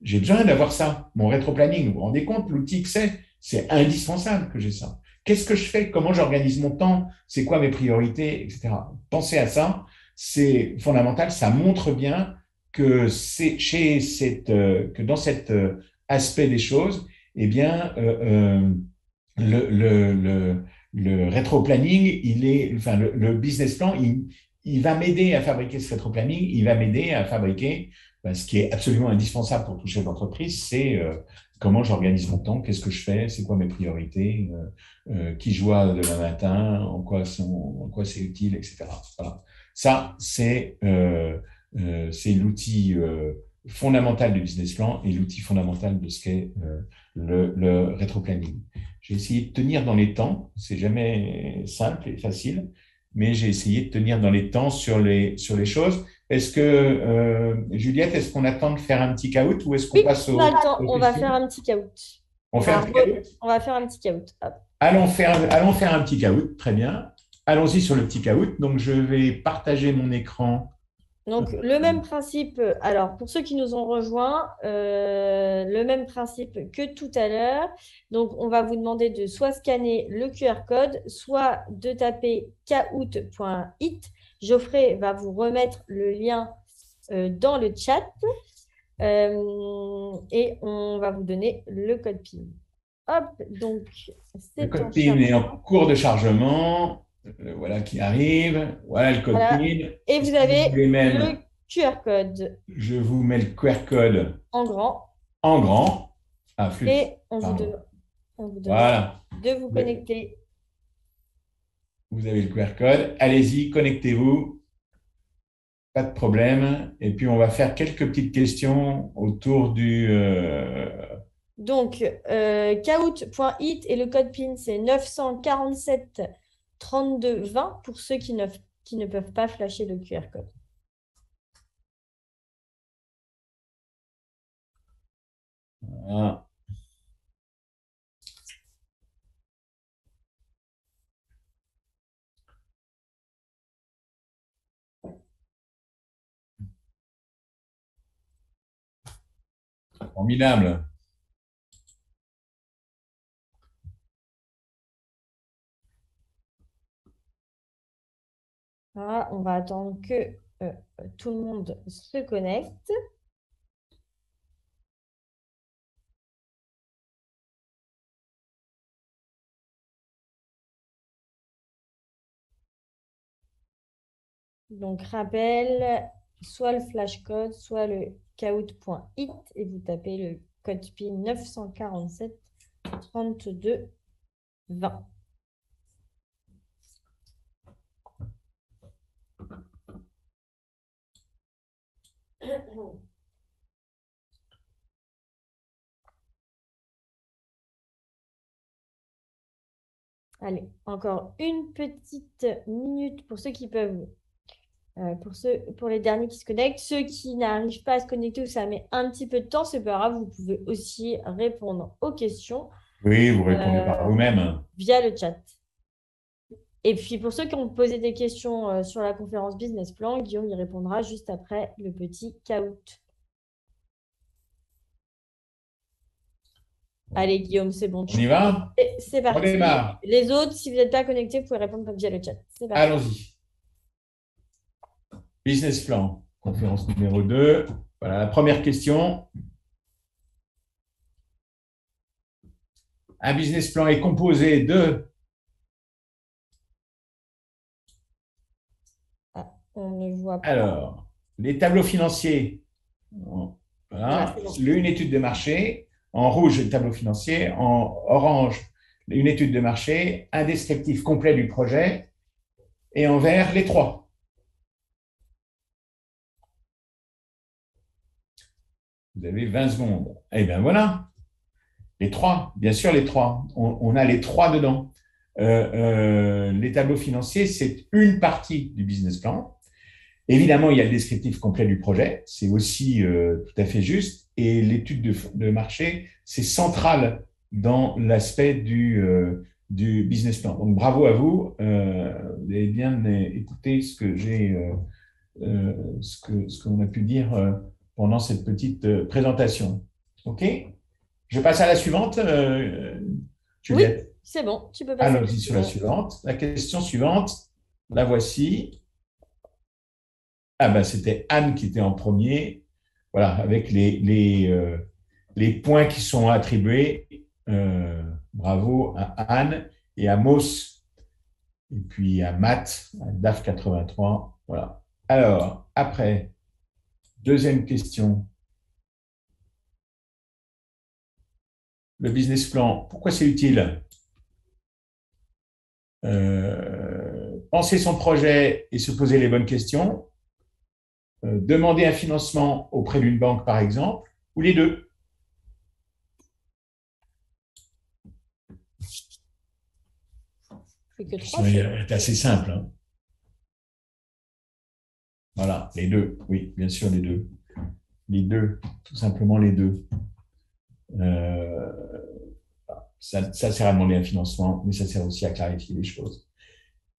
j'ai besoin d'avoir ça, mon rétro-planning. Vous vous rendez compte, l'outil que c'est indispensable que j'ai ça. Qu'est-ce que je fais? Comment j'organise mon temps? C'est quoi mes priorités, etc. Pensez à ça, c'est fondamental. Ça montre bien que que dans cet aspect des choses, eh bien, le, le, le, le rétro-planning, enfin, le business plan, il va m'aider à fabriquer ce rétro-planning, il va m'aider à fabriquer ce qui est absolument indispensable pour tout chef d'entreprise, c'est comment j'organise mon temps, qu'est-ce que je fais, c'est quoi mes priorités, qui je vois demain matin, en quoi c'est utile, etc. Voilà. Ça, c'est l'outil fondamental du business plan et l'outil fondamental de ce qu'est le rétro-planning. J'ai essayé de tenir dans les temps, c'est jamais simple et facile, mais j'ai essayé de tenir dans les temps sur les choses. Est-ce que, Juliette, est-ce qu'on attend de faire un petit caout ou est-ce qu'on Oui, passe on a le temps. aux On va questions? faire un petit caout. On fait un petit caout? On va faire un petit caout. Hop. Allons faire un petit caout, très bien. Allons-y sur le petit caout. Donc, je vais partager mon écran. Donc, le même principe, alors pour ceux qui nous ont rejoints, le même principe que tout à l'heure. Donc, on va vous demander de soit scanner le QR code, soit de taper kahoot.it. Geoffrey va vous remettre le lien dans le chat et on va vous donner le code PIN. Hop, donc Le c'est en code PIN est en chargement. cours de chargement. Voilà qui arrive. Voilà le code Voilà. PIN. Et vous Si vous avez voulez le même, QR code je vous mets le QR code en grand en grand. Ah, flûte. et Pardon. on vous demande Voilà. de vous connecter. Vous avez le QR code. Allez-y, connectez-vous. Pas de problème. Et puis, on va faire quelques petites questions autour Donc, kahoot.it et le code PIN, c'est 947 32 20 pour ceux qui ne peuvent pas flasher le QR code. Voilà. Formidable. Voilà, on va attendre que tout le monde se connecte. Donc, rappel, soit le flashcode, soit le kahoot.it et vous tapez le code PIN 947 32 20. Allez, encore une petite minute pour ceux qui peuvent, pour les derniers qui se connectent. Ceux qui n'arrivent pas à se connecter ou ça met un petit peu de temps, c'est pas grave, vous pouvez aussi répondre aux questions Oui, vous répondez par euh, vous-même. via le chat. Et puis pour ceux qui ont posé des questions sur la conférence Business Plan, Guillaume y répondra juste après le petit caout. Allez, Guillaume, c'est bon. On y va? Et c'est On parti. démarre. Les autres, si vous n'êtes pas connectés, vous pouvez répondre via le chat. C'est parti. Allons-y. Business plan, conférence numéro 2. Voilà la première question. Un business plan est composé de… Ah, on ne voit pas. Alors, les tableaux financiers. Voilà, Voilà. c'est bon. Une étude de marché. En rouge, le tableau financier. En orange, une étude de marché, un descriptif complet du projet. Et en vert, les trois. Vous avez 20 secondes. Eh bien voilà, les trois, bien sûr les trois. On a les trois dedans. Les tableaux financiers, c'est une partie du business plan. Évidemment, il y a le descriptif complet du projet, c'est aussi tout à fait juste. Et l'étude de marché, c'est central dans l'aspect du business plan. Donc bravo à vous. Vous avez bien écouté ce que ce qu'on a pu dire pendant cette petite présentation. OK? Je passe à la suivante, Oui, Juliette. c'est bon, tu peux passer à la Allons-y sur la suivante. suivante. La question suivante, la voici. Ah ben, c'était Anne qui était en premier. Voilà, avec les points qui sont attribués. Bravo à Anne et à Moss. Et puis à Matt, à DAF 83. Voilà. Alors, après, deuxième question. Le business plan, pourquoi c'est utile? Penser son projet et se poser les bonnes questions. Demander un financement auprès d'une banque, par exemple, ou les deux. Plus que La trois, question c'est est assez simple, hein. Voilà, les deux. Oui, bien sûr, les deux. Les deux, tout simplement les deux. Euh, ça sert à demander un financement, mais ça sert aussi à clarifier les choses.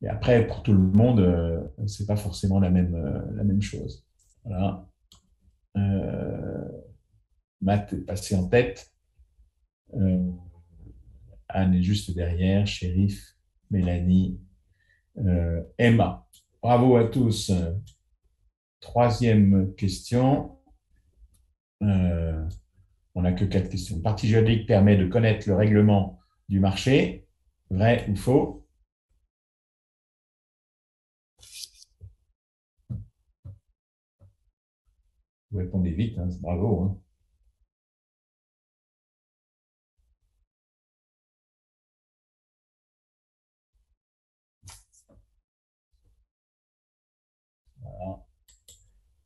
Et après, pour tout le monde, c'est pas forcément la même chose. Voilà. Euh, Matt est passé en tête. Euh, Anne est juste derrière. Shérif, Mélanie, Emma. Bravo à tous. Troisième question. Euh, on n'a que quatre questions. Le partie juridique permet de connaître le règlement du marché. Vrai ou faux? Vous répondez vite, hein, bravo, hein.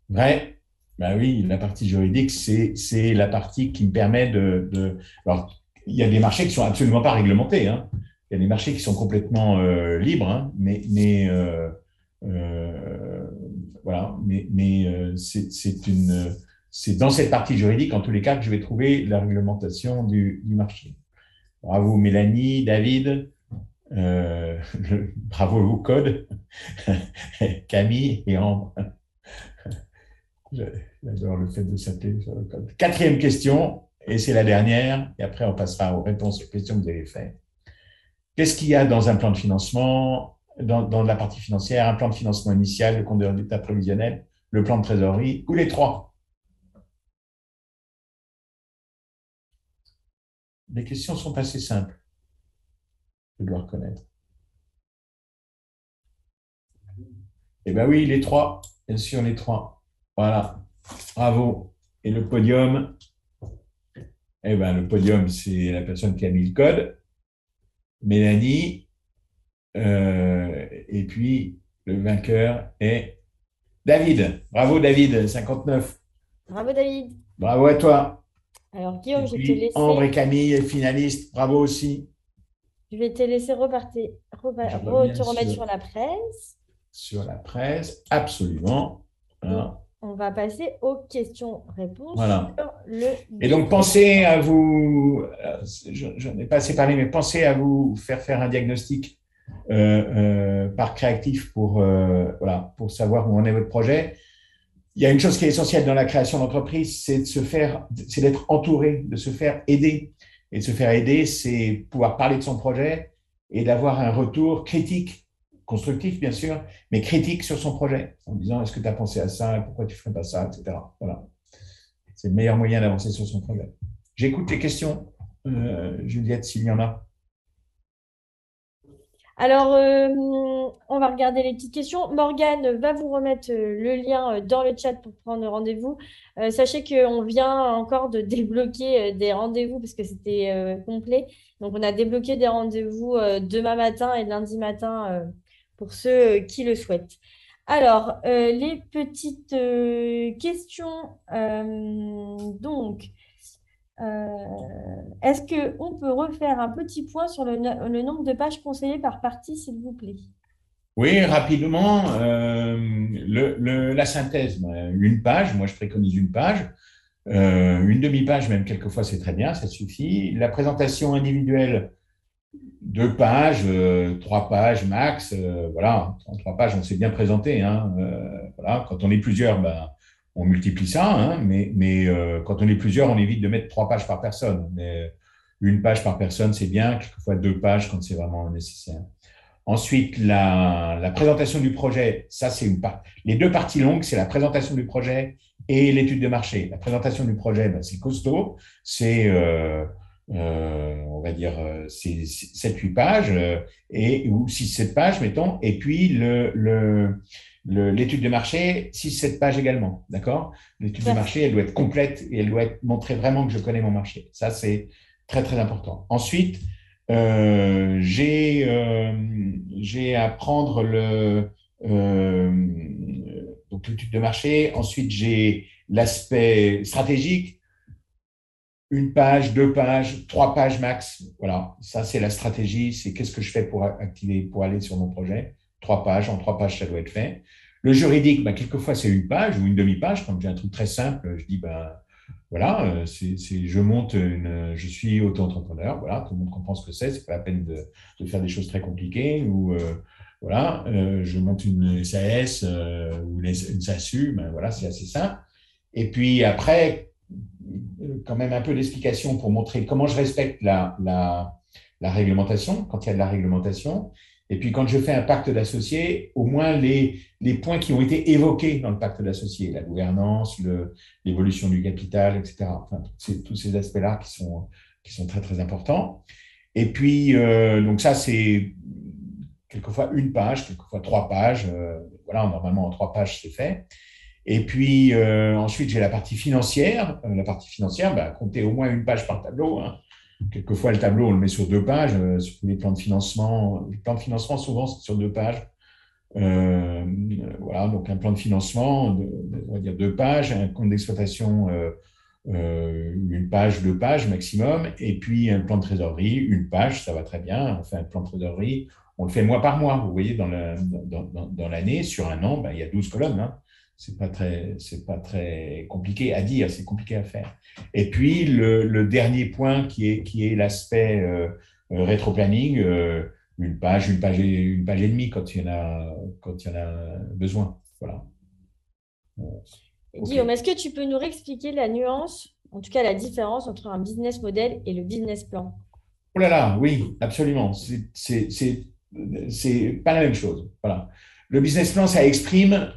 Vrai. Ben oui, la partie juridique, c'est la partie qui me permet Alors, il y a des marchés qui ne sont absolument pas réglementés, hein. Il y a des marchés qui sont complètement libres, hein, euh, voilà, c'est dans cette partie juridique, en tous les cas, que je vais trouver la réglementation du marché. Bravo Mélanie, David, euh, bravo au code, Camille et Ambre. J'adore le fait de s'appeler sur le code. Quatrième question, et c'est la dernière, et après on passera aux réponses aux questions que vous avez faites. Qu'est-ce qu'il y a dans un plan de financement, dans la partie financière, un plan de financement initial, le compte de résultat prévisionnel, le plan de trésorerie, ou les trois? Les questions sont assez simples, je dois reconnaître. Eh bien oui, les trois, bien sûr, les trois. Voilà, bravo. Et le podium, eh ben, le podium, c'est la personne qui a mis le code, Mélanie, et puis le vainqueur est David. Bravo David, 59. Bravo, David. Bravo à toi. Alors, Et Guillaume, puis Ambre et Camille, finalistes. Bravo aussi. je vais te laisser repartir, Je reviens te remettre sur la presse. sur la presse. Absolument. Donc, Voilà. on va passer aux questions-réponses Voilà. sur le Et donc, business. pensez à vous, je n'ai pas assez parlé, mais pensez à vous faire un diagnostic par créatif voilà, pour savoir où en est votre projet. Il y a une chose qui est essentielle dans la création d'entreprise, c'est d'être entouré, de se faire aider. Et de se faire aider, c'est pouvoir parler de son projet et d'avoir un retour critique, constructif bien sûr, mais critique sur son projet, en disant est-ce que tu as pensé à ça, pourquoi tu ne ferais pas ça, etc. Voilà. C'est le meilleur moyen d'avancer sur son projet. J'écoute les questions, Juliette, s'il y en a. Alors, on va regarder les petites questions. Morgane va vous remettre le lien dans le chat pour prendre rendez-vous. Sachez qu'on vient encore de débloquer des rendez-vous parce que c'était complet. Donc, on a débloqué des rendez-vous demain matin et lundi matin pour ceux qui le souhaitent. Alors, les petites questions. Donc, est-ce qu'on peut refaire un petit point sur le nombre de pages conseillées par partie, s'il vous plaît? Oui, rapidement, la synthèse, ben, une page, moi je préconise une page. Une demi-page, même quelquefois, c'est très bien, ça suffit. La présentation individuelle, 2 pages, 3 pages max. Voilà, en 3 pages, on s'est bien présenté. Hein, voilà. Quand on est plusieurs, ben, on multiplie ça. Hein, mais quand on est plusieurs, on évite de mettre 3 pages par personne. Mais une page par personne, c'est bien. Quelquefois 2 pages quand c'est vraiment nécessaire. Ensuite, la présentation du projet, ça c'est une part. Les 2 parties longues, c'est la présentation du projet et l'étude de marché. La présentation du projet, ben, c'est costaud, c'est on va dire c'est 7-8 pages ou 6-7 pages, mettons, et puis l'étude de marché, 6-7 pages également, d'accord? L'étude de marché, elle doit être complète et elle doit montrer vraiment que je connais mon marché. Ça, c'est très, très important. Ensuite, j'ai à prendre donc l'étude de marché. Ensuite, j'ai l'aspect stratégique. 1 page, 2 pages, 3 pages max. Voilà, ça c'est la stratégie. C'est qu'est-ce que je fais pour activer, pour aller sur mon projet. 3 pages, en 3 pages, ça doit être fait. Le juridique, ben, quelquefois c'est une page ou une demi-page. Quand j'ai un truc très simple, je dis ben voilà, je monte je suis auto-entrepreneur. Voilà, tout le monde comprend ce que c'est pas la peine de faire des choses très compliquées. Ou voilà, je monte une SAS ou une SASU. Ben voilà, c'est assez simple. Et puis après, quand même un peu d'explication pour montrer comment je respecte la réglementation, quand il y a de la réglementation. Et puis quand je fais un pacte d'associés, au moins les points qui ont été évoqués dans le pacte d'associés, la gouvernance, l'évolution du capital, etc. Enfin, tous ces aspects-là qui sont très, très importants. Et puis, donc ça, c'est quelquefois 1 page, quelquefois 3 pages. Voilà, normalement, en 3 pages, c'est fait. Et puis ensuite, j'ai la partie financière. La partie financière, bah, comptez au moins 1 page par tableau. Hein. Quelquefois, le tableau, on le met sur 2 pages. Sur les plans de financement, souvent, c'est sur 2 pages. Voilà, donc un plan de financement, on va dire 2 pages, un compte d'exploitation, 1 page, 2 pages maximum, et puis un plan de trésorerie, 1 page, ça va très bien. On fait un plan de trésorerie, on le fait mois par mois. Vous voyez, dans l'année, sur un an, ben, il y a 12 colonnes. Hein. C'est pas très compliqué à dire, c'est compliqué à faire. Et puis, le dernier point qui est l'aspect rétro-planning, 1 page, 1 page et demie quand il y en a besoin. Voilà. OK. Guillaume, est-ce que tu peux nous réexpliquer la nuance, en tout cas la différence entre un business model et le business plan? Oh là là, oui, absolument. C'est pas la même chose. Voilà. Le business plan, ça exprime,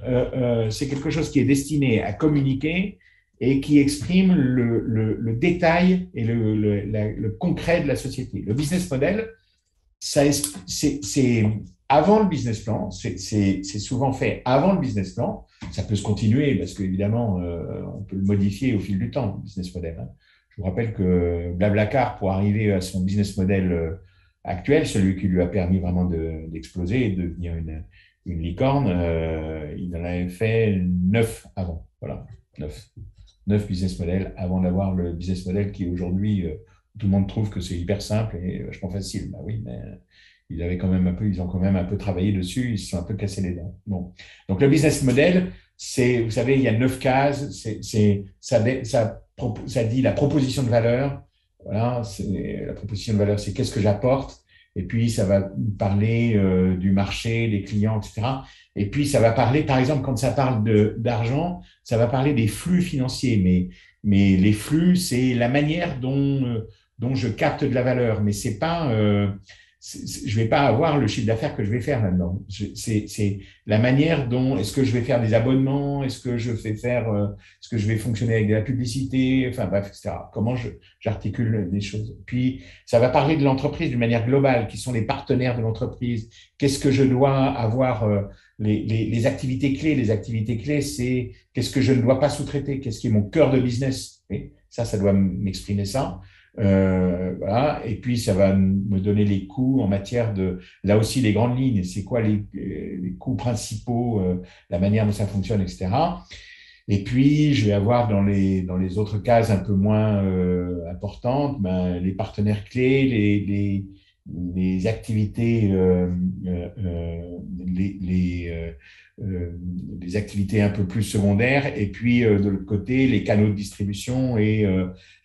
c'est quelque chose qui est destiné à communiquer et qui exprime le détail et le concret de la société. Le business model, c'est avant le business plan, c'est souvent fait avant le business plan. Ça peut se continuer parce qu'évidemment, on peut le modifier au fil du temps, le business model. Hein. Je vous rappelle que Blablacar, pour arriver à son business model actuel, celui qui lui a permis vraiment d'exploser et de devenir une licorne, il en avait fait 9 avant. Voilà, 9. 9 business models avant d'avoir le business model qui aujourd'hui, tout le monde trouve que c'est hyper simple et vachement facile. Bah oui, mais ils ont quand même un peu travaillé dessus, ils se sont un peu cassés les dents. Bon. Donc le business model, vous savez, il y a 9 cases, ça dit la proposition de valeur. Voilà, la proposition de valeur, c'est qu'est-ce que j'apporte. Et puis, ça va parler du marché, des clients, etc. Et puis, ça va parler, par exemple, quand ça parle d'argent, ça va parler des flux financiers. Mais les flux, c'est la manière dont je capte de la valeur. Mais je vais pas avoir le chiffre d'affaires que je vais faire là-dedans. C'est la manière dont est-ce que je vais faire des abonnements, est-ce que je fais faire, est-ce que je vais fonctionner avec de la publicité, enfin bref, etc. Comment j'articule les choses. Puis ça va parler de l'entreprise d'une manière globale, qui sont les partenaires de l'entreprise. Qu'est-ce que je dois avoir les activités clés. Les activités clés, c'est qu'est-ce que je ne dois pas sous-traiter, qu'est-ce qui est mon cœur de business. Et ça doit m'exprimer ça. Voilà. Et puis, ça va me donner les coûts en matière de, là aussi, les grandes lignes. C'est quoi les coûts principaux, la manière dont ça fonctionne, etc. Et puis, je vais avoir dans les autres cases un peu moins importantes, ben, les partenaires clés, les activités, les activités un peu plus secondaires, et puis de l'autre côté, les canaux de distribution et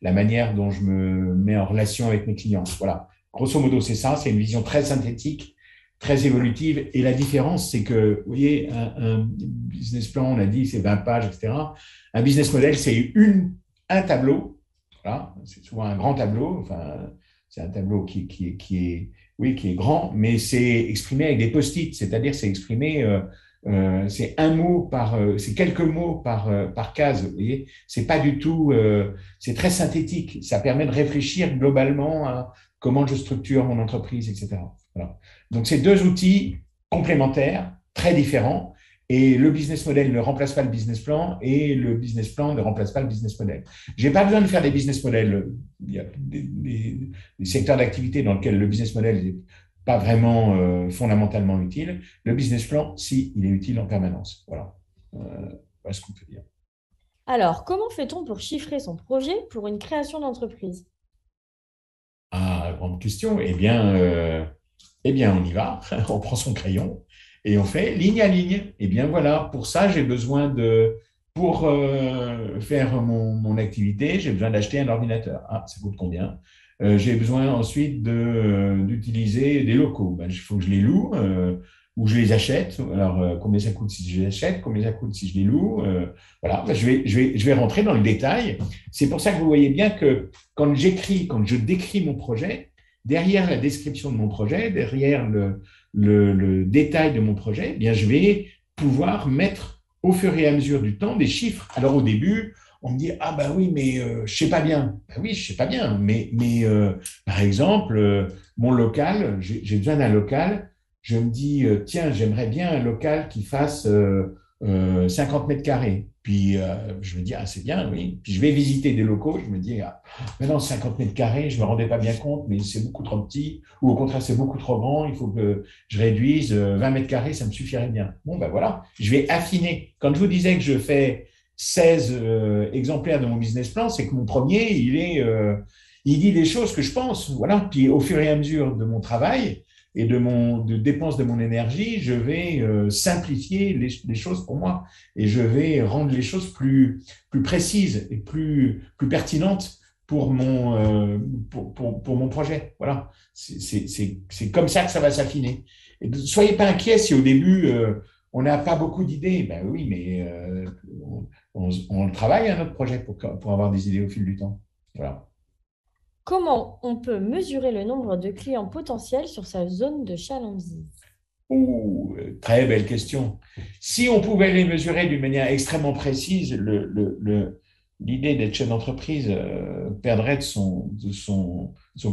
la manière dont je me mets en relation avec mes clients. Voilà. Grosso modo, c'est ça. C'est une vision très synthétique, très évolutive. Et la différence, c'est que, vous voyez, un business plan, on a dit, c'est 20 pages, etc. Un business model, c'est un tableau. Voilà. C'est souvent un grand tableau. Enfin, c'est un tableau qui est grand, mais c'est exprimé avec des post-it. C'est-à-dire, c'est exprimé, c'est un mot c'est quelques mots par case. Vous voyez, c'est pas du tout, c'est très synthétique. Ça permet de réfléchir globalement à comment je structure mon entreprise, etc. Voilà. Donc, c'est deux outils complémentaires, très différents. Et le business model ne remplace pas le business plan et le business plan ne remplace pas le business model. Je n'ai pas besoin de faire des business models. Il y a des secteurs d'activité dans lesquels le business model n'est pas vraiment fondamentalement utile. Le business plan, si, il est utile en permanence. Voilà. Voilà ce qu'on peut dire. Alors, comment fait-on pour chiffrer son projet pour une création d'entreprise? Ah, grande question. Eh bien, on y va. On prend son crayon et on fait ligne à ligne. Eh bien, voilà. Pour ça, j'ai besoin pour faire mon activité, j'ai besoin d'acheter un ordinateur. Ah, ça coûte combien? J'ai besoin ensuite d'utiliser des locaux. Ben, il faut que je les loue ou je les achète. Alors, combien ça coûte si je les achète? Combien ça coûte si je les loue? Voilà. Ben, je vais rentrer dans le détail. C'est pour ça que vous voyez bien que quand je décris mon projet, derrière la description de mon projet, derrière le détail de mon projet, eh bien, je vais pouvoir mettre au fur et à mesure du temps des chiffres. Alors au début, on me dit ah ben oui mais je sais pas bien. Ben oui je sais pas bien, mais par exemple mon local, j'ai besoin d'un local. Je me dis tiens j'aimerais bien un local qui fasse 50 mètres carrés. Puis je me dis, ah, c'est bien, oui. Puis je vais visiter des locaux, je me dis, ah, maintenant 50 mètres carrés, je ne me rendais pas bien compte, mais c'est beaucoup trop petit, ou au contraire, c'est beaucoup trop grand, il faut que je réduise 20 mètres carrés, ça me suffirait bien. Bon, ben voilà, je vais affiner. Quand je vous disais que je fais 16 exemplaires de mon business plan, c'est que mon premier, il dit les choses que je pense. Voilà. Puis au fur et à mesure de mon travail, et de dépenses de mon énergie, je vais simplifier les choses pour moi et je vais rendre les choses plus précises et plus pertinentes pour pour mon projet. Voilà, c'est comme ça que ça va s'affiner. Et ne soyez pas inquiets si au début, on n'a pas beaucoup d'idées. Ben oui, mais on travaille à notre projet pour avoir des idées au fil du temps. Voilà. Comment on peut mesurer le nombre de clients potentiels sur sa zone de chalandise? Ouh, très belle question. Si on pouvait les mesurer d'une manière extrêmement précise, l'idée d'être chef d'entreprise perdrait son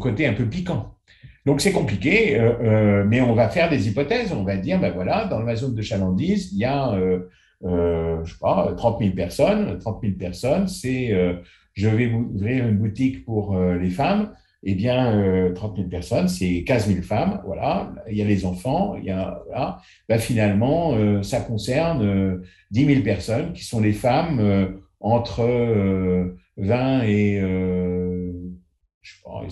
côté un peu piquant. Donc c'est compliqué, mais on va faire des hypothèses. On va dire, ben voilà, dans ma zone de chalandise, il y a, je sais pas, 30 000 personnes. 30 000 personnes, je vais ouvrir une boutique pour les femmes. Eh bien, 30 000 personnes, c'est 15 000 femmes, voilà. Il y a les enfants, voilà. Ben, finalement, ça concerne 10 000 personnes qui sont les femmes entre 20 et, je sais pas,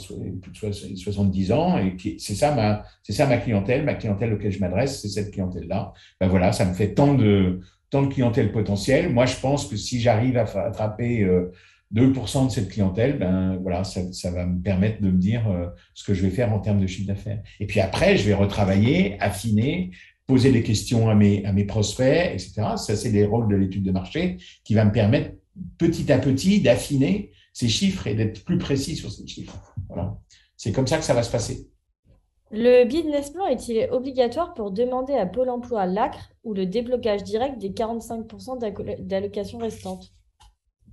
plus de 70 ans. Et c'est ça ma clientèle. Ma clientèle auquel je m'adresse, c'est cette clientèle-là. Ben voilà, ça me fait tant de clientèle potentielle. Moi, je pense que si j'arrive à attraper 2% de cette clientèle, ben voilà, ça va me permettre de me dire ce que je vais faire en termes de chiffre d'affaires. Et puis après, je vais retravailler, affiner, poser des questions à mes prospects, etc. Ça, c'est des rôles de l'étude de marché qui va me permettre petit à petit d'affiner ces chiffres et d'être plus précis sur ces chiffres. Voilà. C'est comme ça que ça va se passer. Le business plan est-il obligatoire pour demander à Pôle emploi l'ACRE ou le déblocage direct des 45% d'allocations restantes?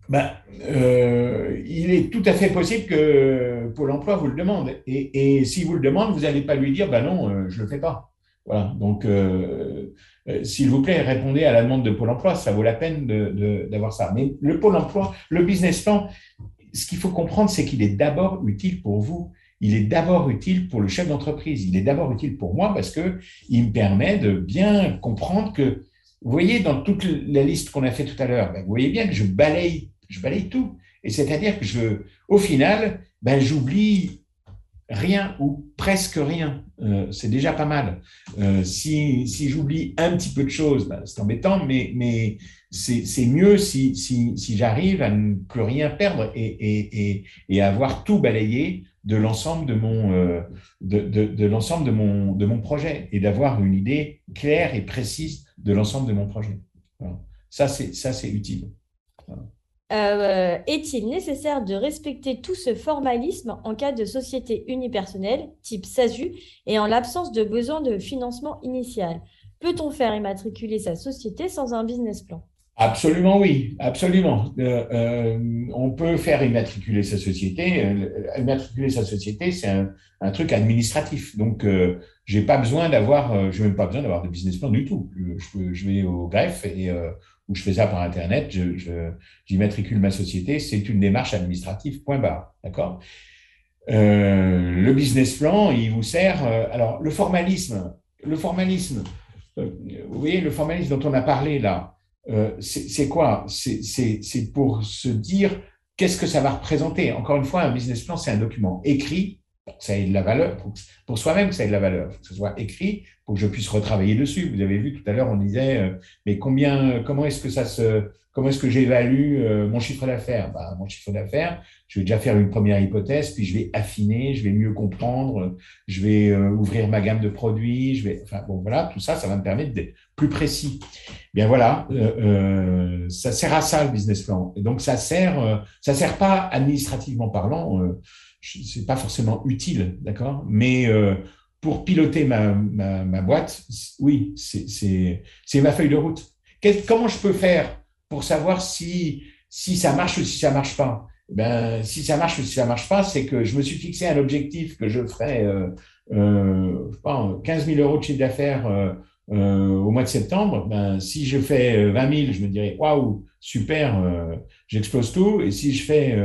Ben, il est tout à fait possible que Pôle emploi vous le demande. Et si vous le demande, vous n'allez pas lui dire, ben non, je ne le fais pas. Voilà. Donc, s'il vous plaît, répondez à la demande de Pôle emploi. Ça vaut la peine d'avoir ça. Mais le Pôle emploi, le business plan, ce qu'il faut comprendre, c'est qu'il est d'abord utile pour vous. Il est d'abord utile pour le chef d'entreprise. Il est d'abord utile pour moi parce que il me permet de bien comprendre que, vous voyez, dans toute la liste qu'on a fait tout à l'heure, ben, vous voyez bien que je balaye tout. Et c'est-à-dire que au final, ben, j'oublie rien ou presque rien. C'est déjà pas mal. Si j'oublie un petit peu de choses, ben, c'est embêtant, mais c'est mieux si j'arrive à ne plus rien perdre et avoir tout balayé de l'ensemble de l'ensemble de mon projet et d'avoir une idée claire et précise de l'ensemble de mon projet. Voilà. Ça, c'est utile. Voilà. Est-il nécessaire de respecter tout ce formalisme en cas de société unipersonnelle, type SASU, et en l'absence de besoin de financement initial? Peut-on faire immatriculer sa société sans un business plan? Absolument oui, absolument. On peut faire immatriculer sa société. Immatriculer sa société, c'est un truc administratif. Donc, j'ai pas besoin j'ai même pas besoin d'avoir de business plan du tout. Je vais au greffe et où je fais ça par Internet. J'immatricule ma société. C'est une démarche administrative. Point barre. D'accord. Le business plan, il vous sert. Alors, le formalisme. Vous voyez, le formalisme dont on a parlé là, c'est quoi? C'est pour se dire qu'est-ce que ça va représenter. Encore une fois, un business plan, c'est un document écrit pour que ça ait de la valeur, pour soi-même que ça ait de la valeur. Il faut que ce soit écrit pour que je puisse retravailler dessus. Vous avez vu tout à l'heure, on disait, mais comment est-ce que j'évalue mon chiffre d'affaires? Bah, mon chiffre d'affaires, je vais déjà faire une première hypothèse, puis je vais affiner, je vais mieux comprendre, je vais ouvrir ma gamme de produits, enfin bon voilà, tout ça, ça va me permettre d'être plus précis. Bien voilà, ça sert à ça le business plan. Et donc ça sert pas administrativement parlant, c'est pas forcément utile, d'accord. Mais pour piloter ma boîte, oui, c'est ma feuille de route. Comment je peux faire pour savoir si ça marche ou si ça marche pas? Ben, si ça marche ou si ça marche pas, c'est que je me suis fixé un objectif que je ferai je sais pas, 15 000 euros de chiffre d'affaires au mois de septembre. Ben, si je fais 20 000, je me dirais waouh, super, j'explose tout. Et si je fais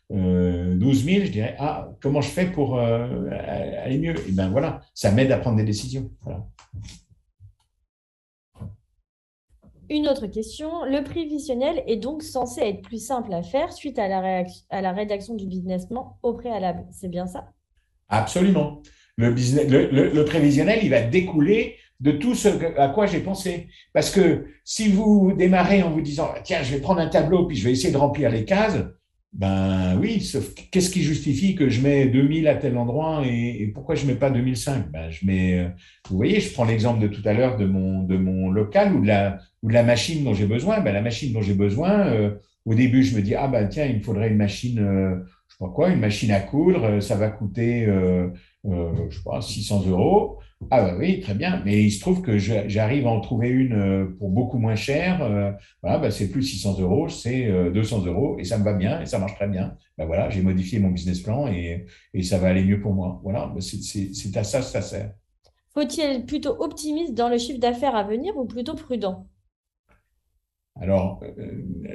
12 000, je dirais ah, comment je fais pour aller mieux? Et ben voilà, ça m'aide à prendre des décisions. Voilà. Une autre question. Le prévisionnel est donc censé être plus simple à faire suite à à la rédaction du business plan au préalable. C'est bien ça? Absolument. Le prévisionnel, il va découler de tout ce à quoi j'ai pensé. Parce que si vous démarrez en vous disant, tiens, je vais prendre un tableau, puis je vais essayer de remplir les cases, ben oui, sauf qu'est-ce qui justifie que je mets 2000 à tel endroit et pourquoi je mets pas 2005? Ben, vous voyez, je prends l'exemple de tout à l'heure de mon local ou de la machine dont j'ai besoin. Ben, la machine dont j'ai besoin, au début, je me dis, ah ben tiens, il me faudrait une machine, je sais pas quoi, une machine à coudre, ça va coûter, je sais pas, 600 euros. Ah bah oui, très bien. Mais il se trouve que j'arrive à en trouver une pour beaucoup moins cher. Voilà, bah c'est plus 600 euros, c'est 200 euros et ça me va bien et ça marche très bien. Bah voilà, j'ai modifié mon business plan et ça va aller mieux pour moi. Voilà, bah c'est à ça que ça sert. Faut-il être plutôt optimiste dans le chiffre d'affaires à venir ou plutôt prudent? Alors,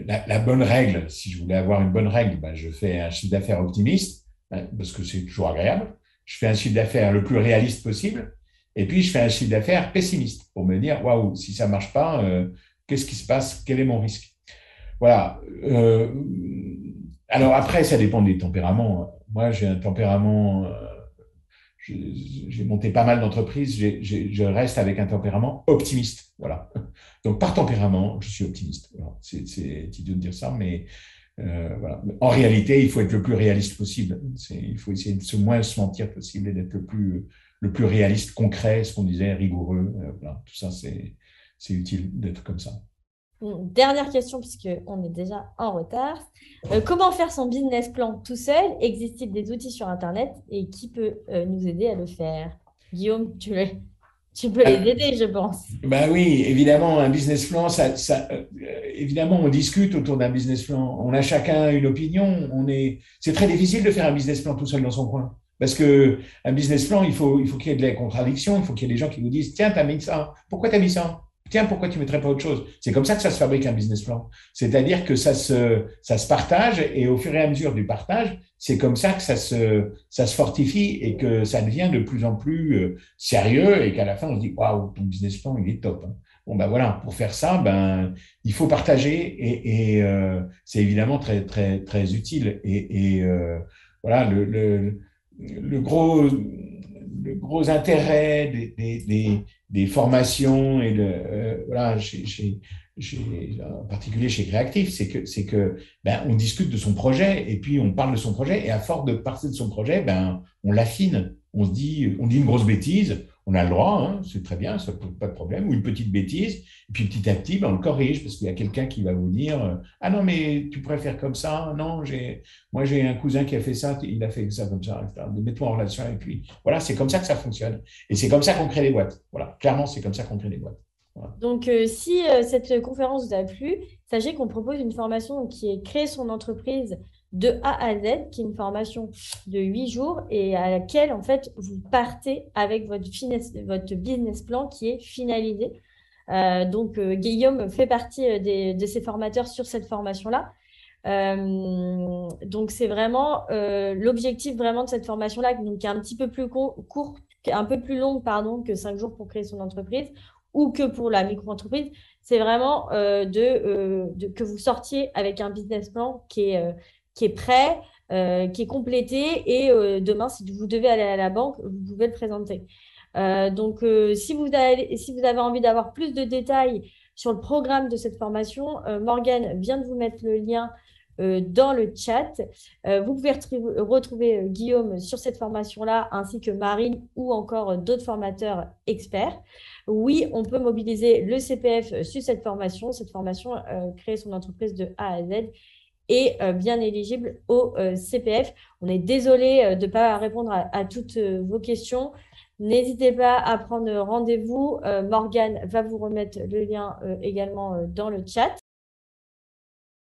la bonne règle, si je voulais avoir une bonne règle, bah, je fais un chiffre d'affaires optimiste hein, parce que c'est toujours agréable. Je fais un chiffre d'affaires le plus réaliste possible. Et puis, je fais un chiffre d'affaires pessimiste pour me dire, waouh, si ça marche pas, qu'est-ce qui se passe? Quel est mon risque? Voilà. Alors après, ça dépend des tempéraments. Moi, j'ai un tempérament, j'ai monté pas mal d'entreprises, je reste avec un tempérament optimiste. Voilà. Donc par tempérament, je suis optimiste. Voilà. C'est idiot de dire ça, mais voilà. En réalité, il faut être le plus réaliste possible. Il faut essayer de moins se mentir possible et d'être le plus réaliste, concret, ce qu'on disait, rigoureux. Voilà. Tout ça, c'est utile d'être comme ça. Dernière question, puisqu'on est déjà en retard. Comment faire son business plan tout seul? Existe-t-il des outils sur Internet et qui peut nous aider à le faire? Guillaume, tu peux les aider, je pense. Ben oui, évidemment, un business plan, évidemment, on discute autour d'un business plan. On a chacun une opinion. C'est très difficile de faire un business plan tout seul dans son coin. Parce que un business plan, il faut qu'il y ait de la contradiction. Il faut qu'il y ait des gens qui vous disent, tiens, tu as mis ça. Pourquoi tu as mis ça? Tiens, pourquoi tu ne mettrais pas autre chose? C'est comme ça que ça se fabrique un business plan. C'est-à-dire que ça se partage et au fur et à mesure du partage, c'est comme ça que ça se fortifie et que ça devient de plus en plus sérieux et qu'à la fin, on se dit, waouh, ton business plan, il est top, hein. Bon, ben voilà, pour faire ça, ben, il faut partager et c'est évidemment très, très, très utile. Voilà, le gros intérêt des formations et voilà, en particulier chez Créactif, c'est que ben, on discute de son projet et puis on parle de son projet et à force de parler de son projet, ben, on l'affine. On dit une grosse bêtise, on a le droit, hein, c'est très bien, ça pose pas de problème, ou une petite bêtise, et puis petit à petit, ben, on le corrige parce qu'il y a quelqu'un qui va vous dire ah non, mais tu pourrais faire comme ça, non, moi j'ai un cousin qui a fait ça, il a fait ça comme ça, etc. Mets-toi en relation avec lui. Voilà, c'est comme ça que ça fonctionne. Et c'est comme ça qu'on crée des boîtes. Voilà, clairement, c'est comme ça qu'on crée des boîtes. Voilà. Donc, si cette conférence vous a plu, sachez qu'on propose une formation qui est créer son entreprise de A à Z, qui est une formation de 8 jours et à laquelle, en fait, vous partez avec votre business plan qui est finalisé. Donc, Guillaume fait partie de ces formateurs sur cette formation-là. Donc, c'est vraiment l'objectif vraiment de cette formation-là, donc, qui est un petit peu plus courte, un peu plus longue, pardon, que 5 jours pour créer son entreprise ou que pour la micro-entreprise. C'est vraiment que vous sortiez avec un business plan qui est prêt, qui est complété et demain, si vous devez aller à la banque, vous pouvez le présenter. Donc, si vous avez envie d'avoir plus de détails sur le programme de cette formation, Morgane vient de vous mettre le lien dans le chat. Vous pouvez retrouver Guillaume sur cette formation-là, ainsi que Marine ou encore d'autres formateurs experts. Oui, on peut mobiliser le CPF sur cette formation. Cette formation, créer son entreprise de A à Z, est bien éligible au CPF. On est désolé de ne pas répondre à toutes vos questions. N'hésitez pas à prendre rendez-vous. Morgane va vous remettre le lien également dans le chat.